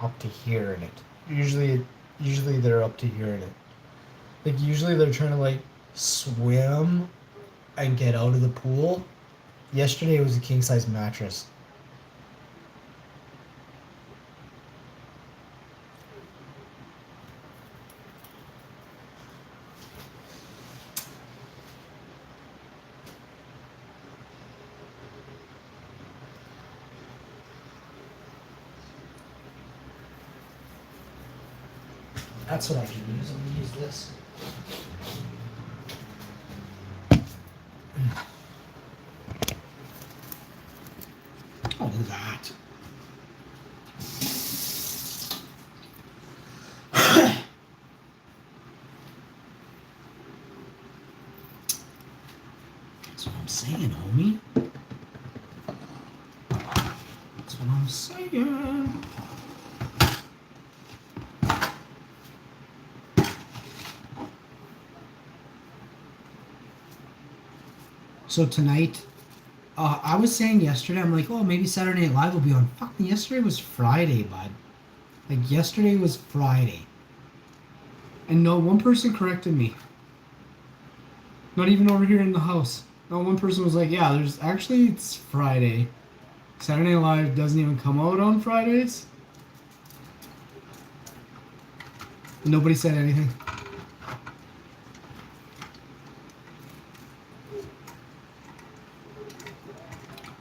S1: up to here in it. Usually they're up to here in it. Like, usually they're trying to like swim and get out of the pool. Yesterday it was a king size mattress. That's what I can use. I'm gonna use this. Oh, look at that. That's what I'm saying, homie. That's what I'm saying. So tonight, I was saying yesterday, I'm like, oh, maybe Saturday Night Live will be on. Fucking yesterday was Friday, bud. Like, yesterday was Friday. And no, one person corrected me. Not even over here in the house. No, one person was like, yeah, it's Friday. Saturday Night Live doesn't even come out on Fridays. And nobody said anything.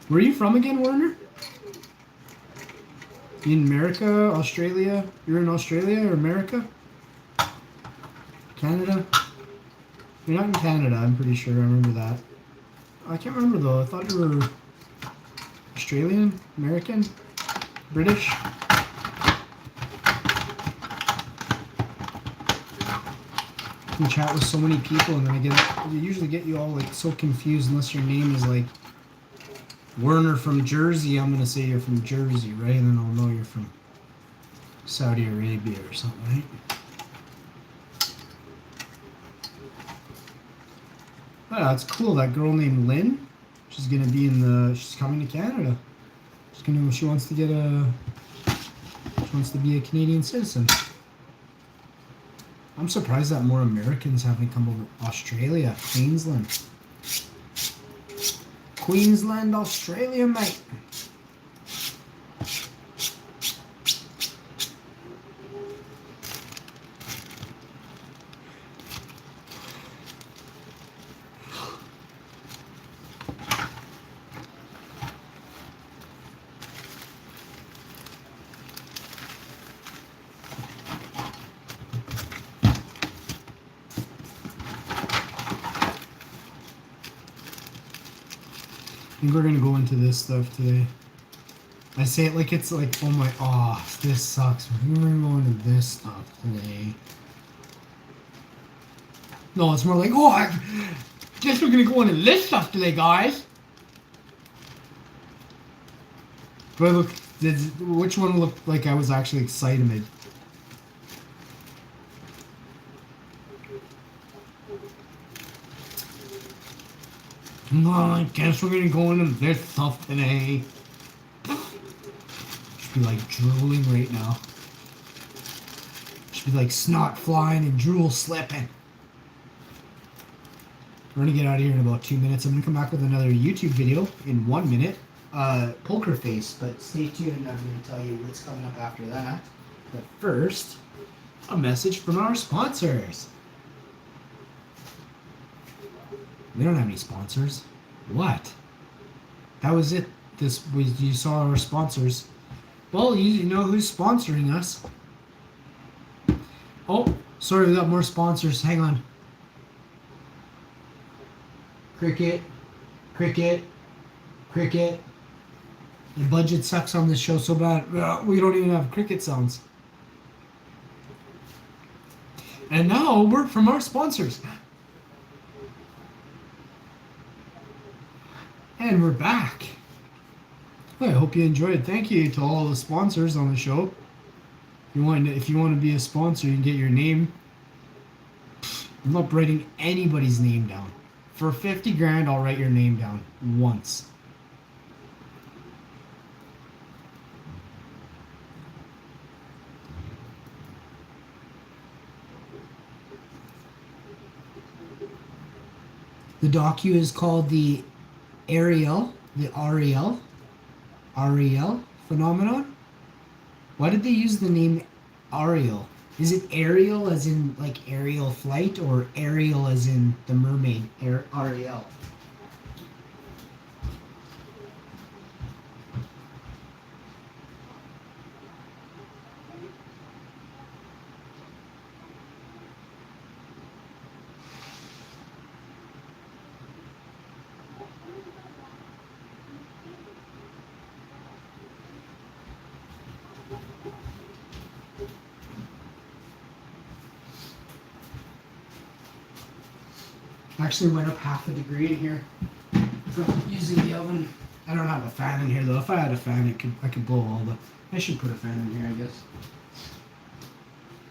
S1: Where are you from again, Werner? In America, Australia? You're in Australia or America? Canada? You're not in Canada, I'm pretty sure. I remember that. I can't remember though. I thought you were Australian, American, British. You chat with so many people, and then I usually get you all like so confused unless your name is like Werner from Jersey. I'm gonna say you're from Jersey, right? And then I'll know you're from Saudi Arabia or something, right? Yeah, it's cool. That girl named Lynn, she's gonna be she's coming to Canada. She wants to be a Canadian citizen. I'm surprised that more Americans haven't come over. Australia, Queensland, Australia, mate. I think we're gonna go into this stuff today. I say it like it's like, this sucks. We're gonna go into this stuff today. No, it's more like, I guess we're gonna go into this stuff today, guys. But which one looked like I was actually excited? No, I guess we're gonna go into this stuff today. Should be like drooling right now. Should be like snot flying and drool slipping. We're gonna get out of here in about 2 minutes. I'm gonna come back with another YouTube video in 1 minute. Poker face, but stay tuned. I'm gonna tell you what's coming up after that. But first, a message from our sponsors. We don't have any sponsors. What? That was it. You saw our sponsors. Well, you know who's sponsoring us. Oh, sorry, we got more sponsors. Hang on. Cricket. The budget sucks on this show so bad. We don't even have cricket sounds. And now, a word from our sponsors. And we're back. Well, I hope you enjoyed. Thank you to all the sponsors on the show. If you want to be a sponsor, you can get your name. I'm not writing anybody's name down. For 50 grand, I'll write your name down once. The docu is called the Ariel phenomenon. Why did they use the name Ariel? Is it Ariel as in like aerial flight, or Ariel as in the mermaid, Ariel? Actually went up half a degree in here from using the oven. I don't have a fan in here though. If I had a fan, I could blow all the. I should put a fan in here, I guess.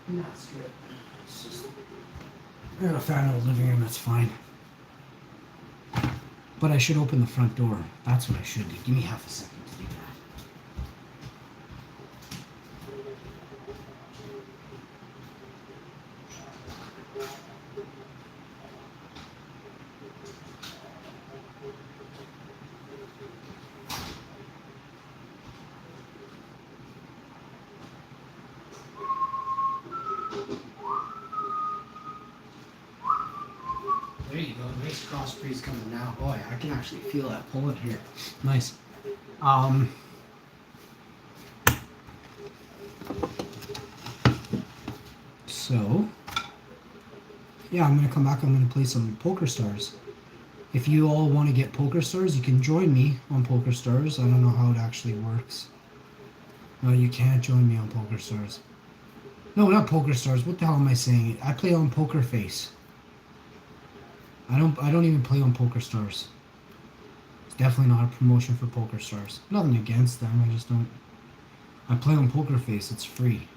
S1: And that's good. It's just, I got a fan in the living room. That's fine. But I should open the front door. That's what I should do. Give me half a second to do that. There you go, nice cross breeze coming now. Boy, I can actually feel that pulling here. Nice. So, yeah, I'm gonna come back. I'm gonna play some Poker Stars. If you all want to get Poker Stars, you can join me on Poker Stars. I don't know how it actually works. No, you can't join me on Poker Stars. No, not Poker Stars. What the hell am I saying? I play on Poker Face. I don't even play on Poker Stars. It's definitely not a promotion for Poker Stars. Nothing against them, I just don't. I play on Poker Face, it's free.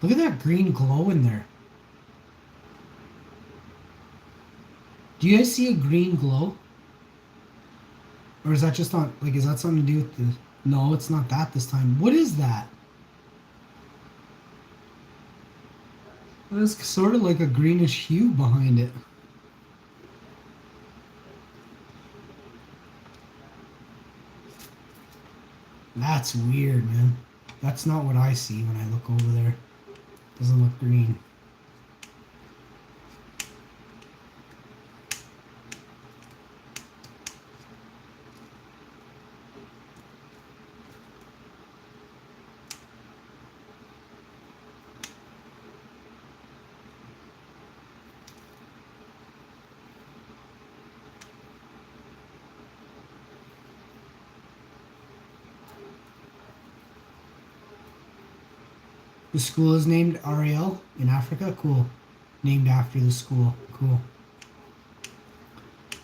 S1: Look at that green glow in there. Do you guys see a green glow? Or is that just not, like, is that something to do with the... No, it's not that this time. What is that? There's sort of like a greenish hue behind it. That's weird, man. That's not what I see when I look over there. Doesn't look green. The school is named Ariel in Africa. Cool. Named after the school. Cool.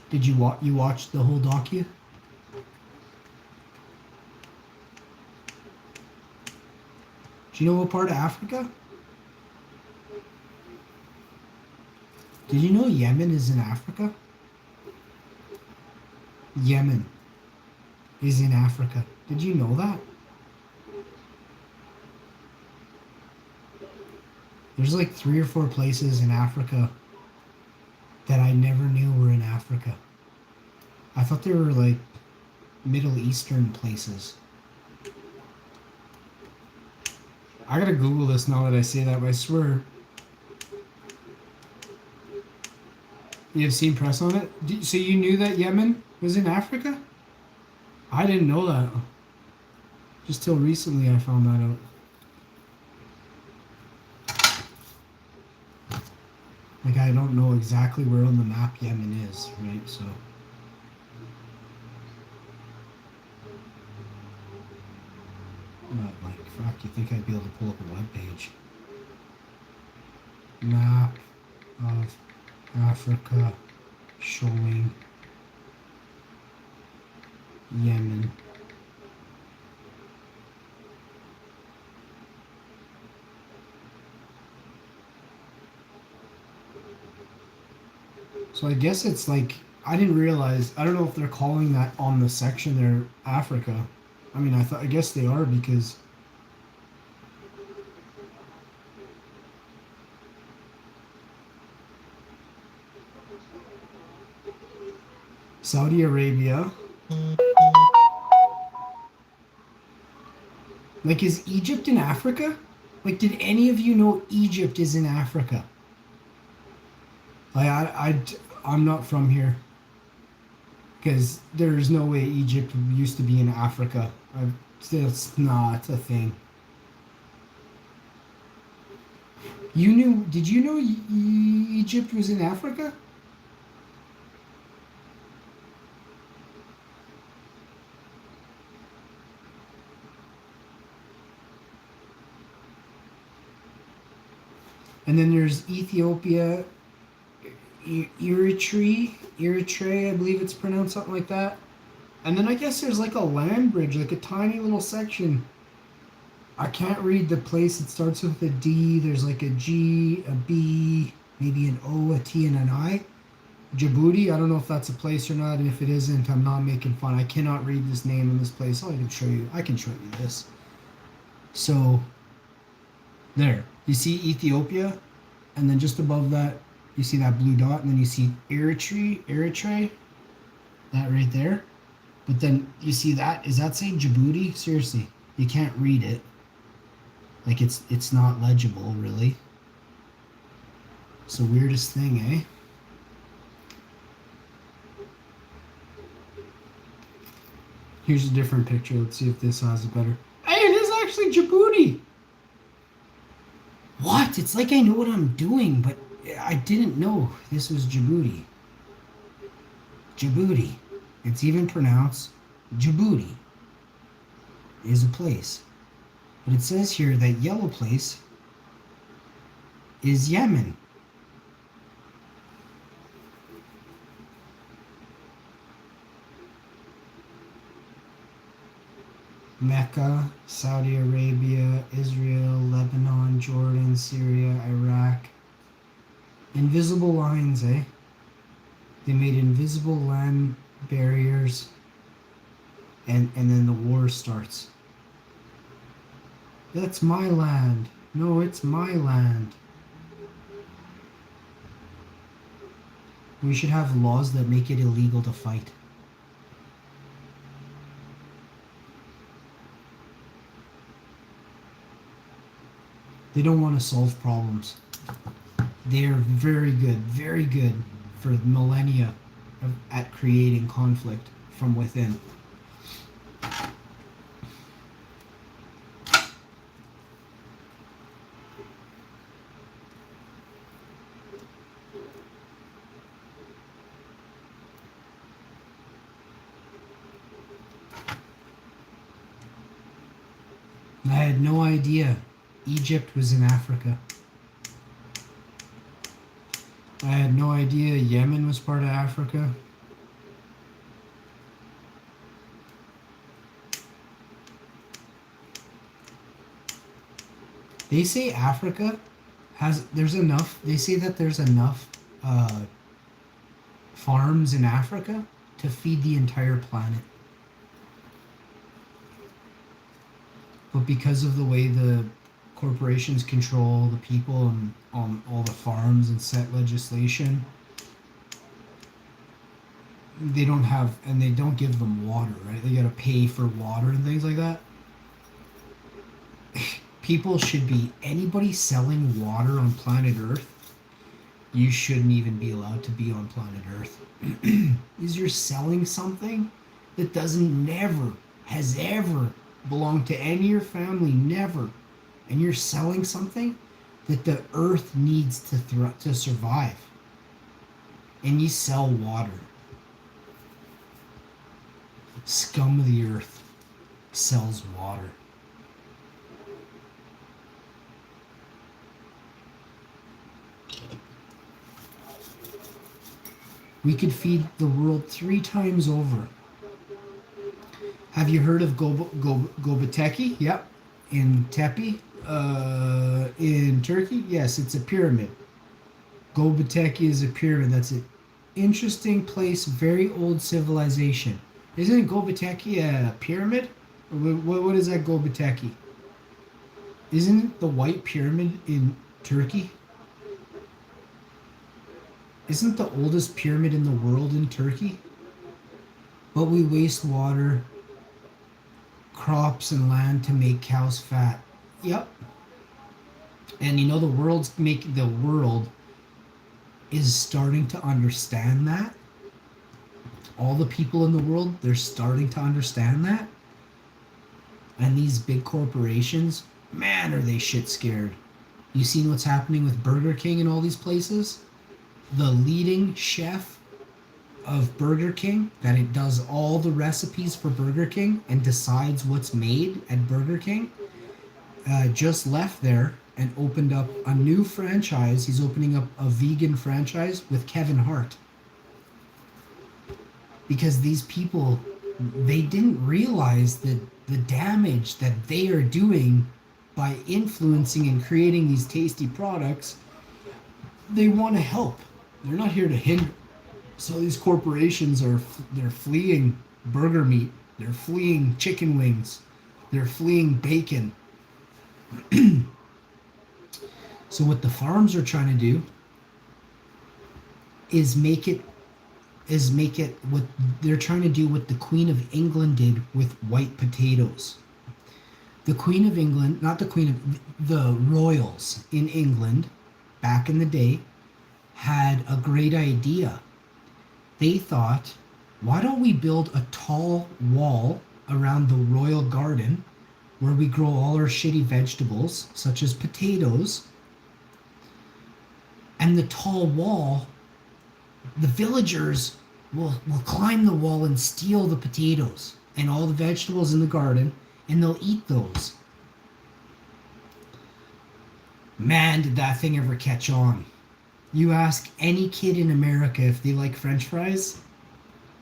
S1: Did you watch the whole docu? Do you know what part of Africa? Did you know Yemen is in Africa? Yemen is in Africa. Did you know that? There's like 3 or 4 places in Africa that I never knew were in Africa. I thought they were like Middle Eastern places. I gotta Google this now that I say that, but I swear. You have seen press on it? So you knew that Yemen was in Africa? I didn't know that. Just till recently I found that out. Like, I don't know exactly where on the map Yemen is, right? So. But, like, fuck, you think I'd be able to pull up a web page? Map of Africa showing Yemen. So I guess it's like, I didn't realize, I don't know if they're calling that on the section there Africa. I mean, I guess they are, because Saudi Arabia. Like, is Egypt in Africa? Like, did any of you know Egypt is in Africa? Like, I'm not from here. Because there's no way Egypt used to be in Africa. It's not a thing. Did you know Egypt was in Africa? And then there's Ethiopia, Eritrea, I believe it's pronounced something like that. And then I guess there's like a land bridge, like a tiny little section. I can't read the place. It starts with a D. There's like a G, a B, maybe an O, a T, and an I. Djibouti. I don't know if that's a place or not. And if it isn't, I'm not making fun. I cannot read this name in this place. Oh, I can show you. I can show you this. So, there. You see Ethiopia? And then just above that, you see that blue dot. And then you see Eritrea. That right there. But then you see that. Is that saying Djibouti? Seriously. You can't read it. Like, it's not legible, really. It's the weirdest thing, eh? Here's a different picture. Let's see if this has a better... Hey, it is actually Djibouti! What? It's like I know what I'm doing, but I didn't know this was Djibouti. Djibouti. It's even pronounced Djibouti. Is a place. But it says here that yellow place is Yemen. Mecca, Saudi Arabia, Israel, Lebanon, Jordan, Syria, Iraq. Invisible lines, eh? They made invisible land barriers, and then the war starts. That's my land. No, it's my land. We should have laws that make it illegal to fight. They don't want to solve problems. They are very good for millennia at creating conflict from within. I had no idea Egypt was in Africa. I had no idea Yemen was part of Africa. They say Africa there's enough, they say that there's enough farms in Africa to feed the entire planet. But because of the way the corporations control the people and on all the farms and set legislation, they don't have, and they don't give them water, right? They gotta pay for water and things like that. People should be, anybody selling water on planet Earth, you shouldn't even be allowed to be on planet Earth. Is you're selling something that has ever belonged to any of your family, never. And you're selling something that the earth needs to survive. And you sell water. Scum of the earth sells water. We could feed the world 3 times over. Have you heard of Göbekli? Yep. In Tepe, in Turkey? Yes, it's a pyramid. Göbekli is a pyramid. That's an interesting place, very old civilization. Isn't Göbekli a pyramid? What is that Göbekli? Isn't it the White Pyramid in Turkey? Isn't the oldest pyramid in the world in Turkey? But we waste water, crops, and land to make cows fat. Yep. And you know the world is starting to understand that. All the people in the world, they're starting to understand that. And these big corporations, man, are they shit scared. You seen what's happening with Burger King and all these places? The leading chef of Burger King, that it does all the recipes for Burger King and decides what's made at Burger King, just left there and opened up a new franchise. He's opening up a vegan franchise with Kevin Hart. Because these people, they didn't realize the damage that they are doing by influencing and creating these tasty products. They want to help. They're not here to hinder. So these corporations they're fleeing burger meat. They're fleeing chicken wings. They're fleeing bacon. So what the farms are trying to do is make it what they're trying to do what the Queen of England did with white potatoes. The Queen of England, not the Queen of the royals in England back in the day, had a great idea. They thought, why don't we build a tall wall around the royal garden where we grow all our shitty vegetables, such as potatoes, and the tall wall, the villagers will climb the wall and steal the potatoes and all the vegetables in the garden, and they'll eat those. Man, did that thing ever catch on. You ask any kid in America if they like French fries,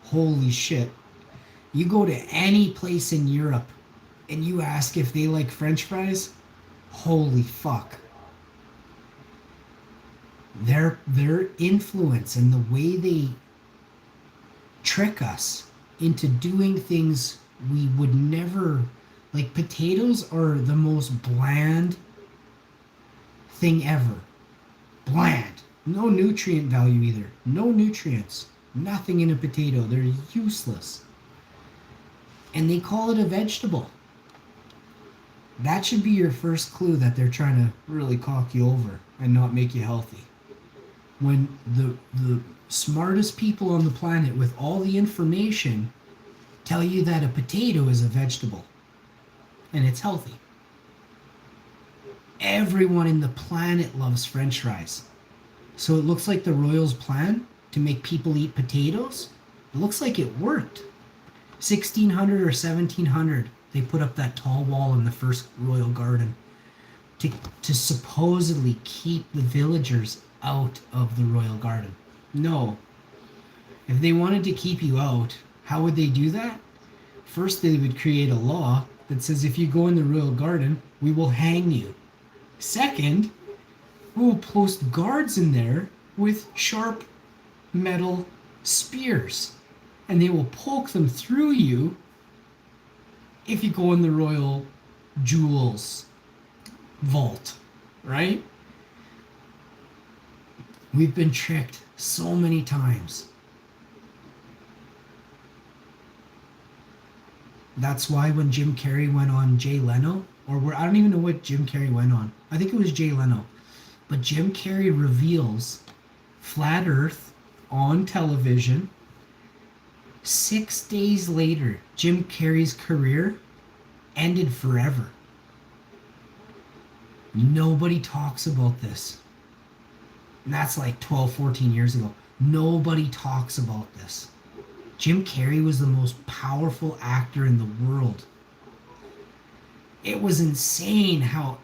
S1: holy shit. You go to any place in Europe and you ask if they like French fries, holy fuck. Their influence and the way they trick us into doing things we would never, like potatoes are the most bland thing ever. Bland. No nutrient value either. No nutrients. Nothing in a potato. They're useless. And they call it a vegetable. That should be your first clue that they're trying to really cock you over and not make you healthy. When the smartest people on the planet with all the information tell you that a potato is a vegetable and it's healthy. Everyone in the planet loves French fries. So it looks like the Royals' plan to make people eat potatoes, it looks like it worked. 1600 or 1700, they put up that tall wall in the first royal garden to supposedly keep the villagers out of the royal garden. No. If they wanted to keep you out, how would they do that? First, they would create a law that says if you go in the royal garden, we will hang you. Second, we will post guards in there with sharp metal spears, and they will poke them through you if you go in the royal jewels vault, right? We've been tricked so many times. That's why when Jim Carrey went on Jay Leno, I don't even know what Jim Carrey went on. I think it was Jay Leno. But Jim Carrey reveals Flat Earth on television. 6 days later, Jim Carrey's career ended forever. Nobody talks about this. And that's like 12, 14 years ago. Nobody talks about this. Jim Carrey was the most powerful actor in the world. It was insane how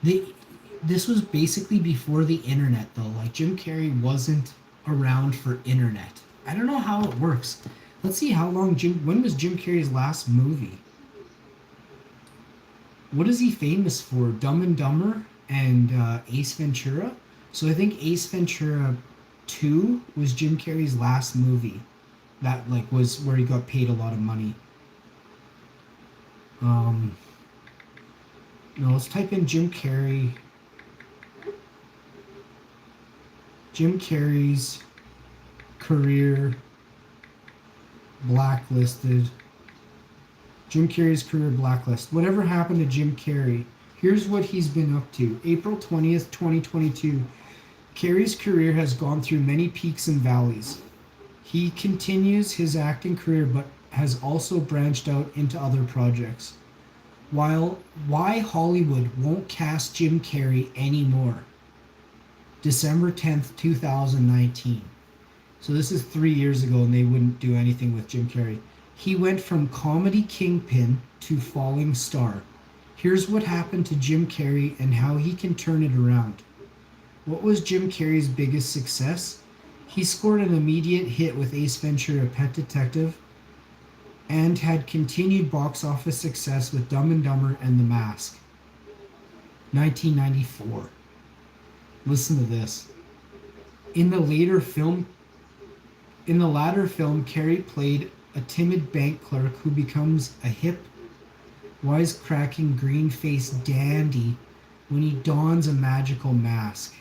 S1: this was basically before the internet though. Like Jim Carrey wasn't around for internet. I don't know how it works. Let's see how long when was Jim Carrey's last movie? What is he famous for? Dumb and Dumber and Ace Ventura. So I think Ace Ventura 2 was Jim Carrey's last movie. That like was where he got paid a lot of money. No, let's type in Jim Carrey. Jim Carrey's career blacklisted. Jim Carrey's career blacklist. Whatever happened to Jim Carrey? Here's what he's been up to. April 20th, 2022. Carrey's career has gone through many peaks and valleys. He continues his acting career but has also branched out into other projects. Why Hollywood won't cast Jim Carrey anymore. December 10th, 2019. So this is 3 years ago and they wouldn't do anything with Jim Carrey. He went from comedy kingpin to falling star. Here's what happened to Jim Carrey and how he can turn it around. What was Jim Carrey's biggest success? He scored an immediate hit with Ace Ventura: Pet Detective and had continued box office success with Dumb and Dumber and The Mask. 1994. Listen to this. In the latter film, Carrey played a timid bank clerk who becomes a hip, wisecracking, green-faced dandy when he dons a magical mask.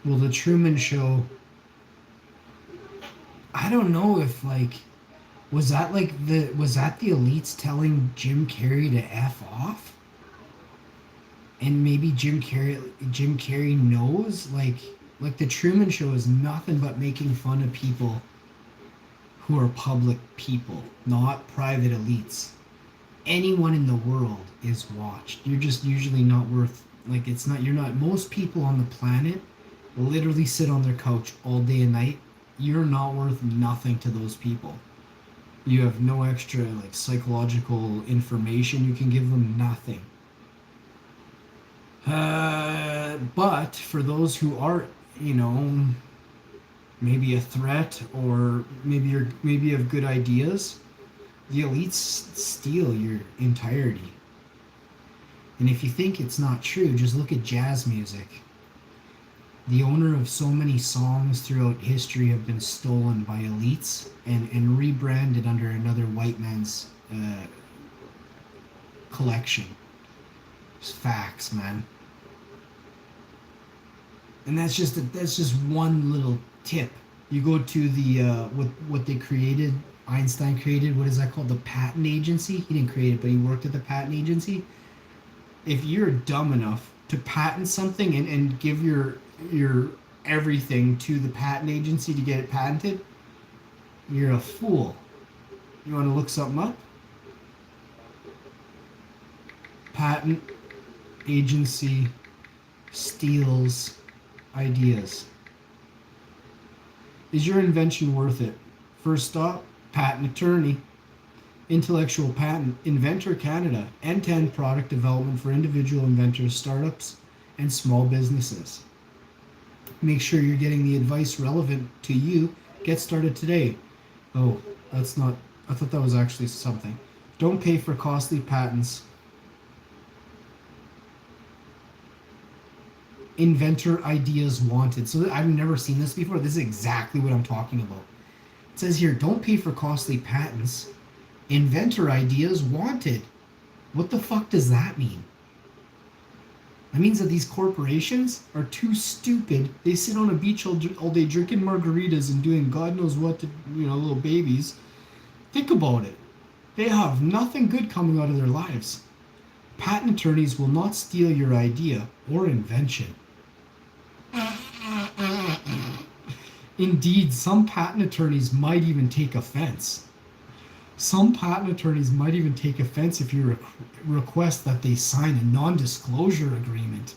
S1: Well, the Truman Show, I don't know if was that the elites telling Jim Carrey to F off? And maybe Jim Carrey knows like the Truman Show is nothing but making fun of people who are public people, not private elites. Anyone in the world is watched. You're just usually not worth most people on the planet literally sit on their couch all day and night. You're not worth nothing to those people. You have no extra psychological information you can give them. Nothing. But for those who are, maybe a threat, or maybe you have good ideas, the elites steal your entirety. And if you think it's not true, just look at jazz music. The owner of so many songs throughout history have been stolen by elites and rebranded under another white man's collection. It's facts, man. And that's just one little tip. You go to the what they created, Einstein created, what is that called? The patent agency? He didn't create it, but he worked at the patent agency. If you're dumb enough to patent something and give your everything to the patent agency to get it patented, you're a fool. You want to look something up? Patent agency steals ideas. Is your invention worth it? First stop, patent attorney. Intellectual patent, Inventor Canada, end-to-end product development for individual inventors, startups, and small businesses. Make sure you're getting the advice relevant to you. Get started today. Oh, that's not, I thought that was actually something. Don't pay for costly patents. inventor ideas wanted. So I've never seen this before. This is exactly what I'm talking about. It says here, don't pay for costly patents. Inventor ideas wanted. What the fuck does that mean? That means that these corporations are too stupid. They sit on a beach all day drinking margaritas and doing God knows what to, little babies. Think about it. They have nothing good coming out of their lives. Patent attorneys will not steal your idea or invention. Indeed, some patent attorneys might even take offense. Some patent attorneys might even take offense if you request that they sign a non-disclosure agreement.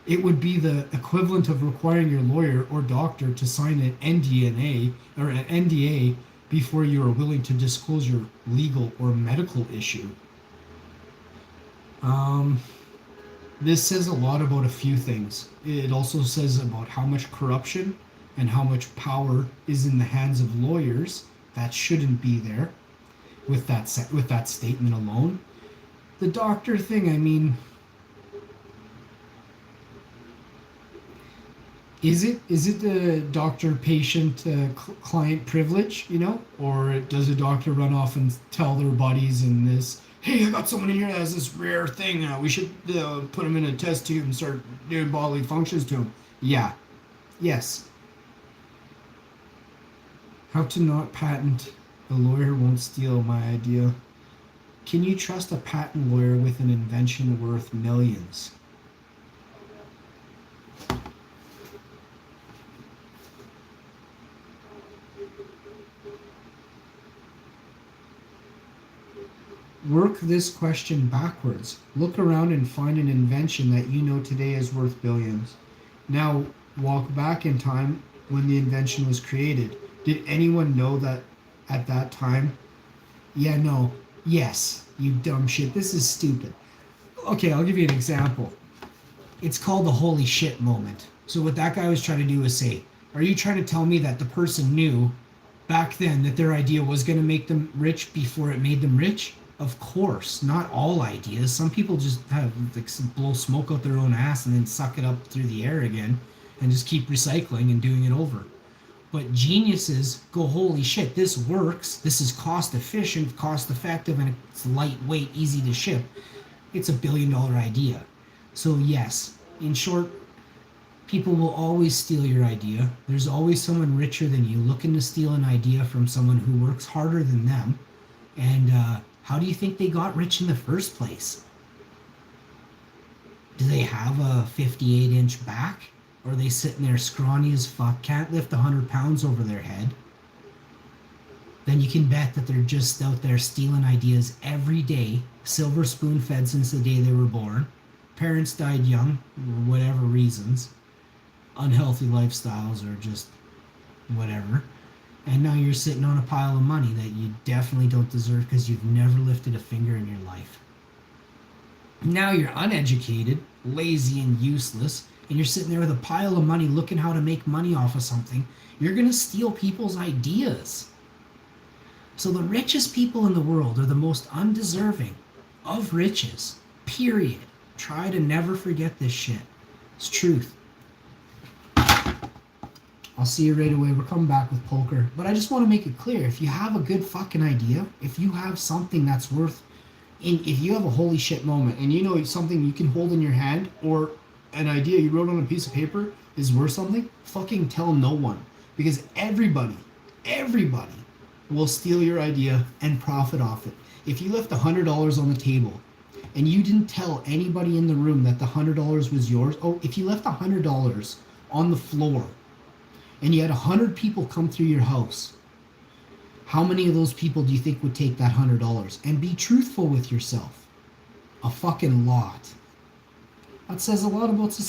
S1: It would be the equivalent of requiring your lawyer or doctor to sign an NDA or an NDA before you are willing to disclose your legal or medical issue. This says a lot about a few things. It also says about how much corruption and how much power is in the hands of lawyers that shouldn't be there. With that statement alone, the doctor thing. I mean, is it the doctor-patient client privilege, or does a doctor run off and tell their buddies in this? Hey, I got someone in here that has this rare thing. We should put him in a test tube and start doing bodily functions to him. Yeah. Yes. How to not patent. A lawyer won't steal my idea. Can you trust a patent lawyer with an invention worth millions? Work this question backwards. Look around and find an invention that you know today is worth billions. Now walk back in time when the invention was created. Did anyone know that at that time? Yeah, no. Yes, you dumb shit. This is stupid. Okay, I'll give you an example. It's called the holy shit moment. So what that guy was trying to do was say, are you trying to tell me that the person knew back then that their idea was going to make them rich before it made them rich? Of course, not all ideas. Some people just have blow smoke out their own ass and then suck it up through the air again and just keep recycling and doing it over. But geniuses go, holy shit, this works. This is cost efficient, cost effective, and it's lightweight, easy to ship. It's $1 billion idea. So yes, in short, people will always steal your idea. There's always someone richer than you looking to steal an idea from someone who works harder than them. And how do you think they got rich in the first place? Do they have a 58-inch back? Or are they sitting there scrawny as fuck, can't lift 100 pounds over their head? Then you can bet that they're just out there stealing ideas every day, silver spoon fed since the day they were born. Parents died young, for whatever reasons. Unhealthy lifestyles or just whatever. And now you're sitting on a pile of money that you definitely don't deserve because you've never lifted a finger in your life. Now you're uneducated, lazy, and useless. And you're sitting there with a pile of money looking how to make money off of something. You're going to steal people's ideas. So the richest people in the world are the most undeserving of riches. Period. Try to never forget this shit. It's truth. I'll see you right away. We're coming back with poker. But I just want to make it clear. If you have a good fucking idea, if you have something that's worth... if you have a holy shit moment and you know something you can hold in your hand or an idea you wrote on a piece of paper is worth something, fucking tell no one. Because everybody will steal your idea and profit off it. If you left $100 on the table and you didn't tell anybody in the room that the $100 was yours, if you left $100 on the floor and you had 100 people come through your house, how many of those people do you think would take that $100? And be truthful with yourself. A fucking lot. That says a lot about society.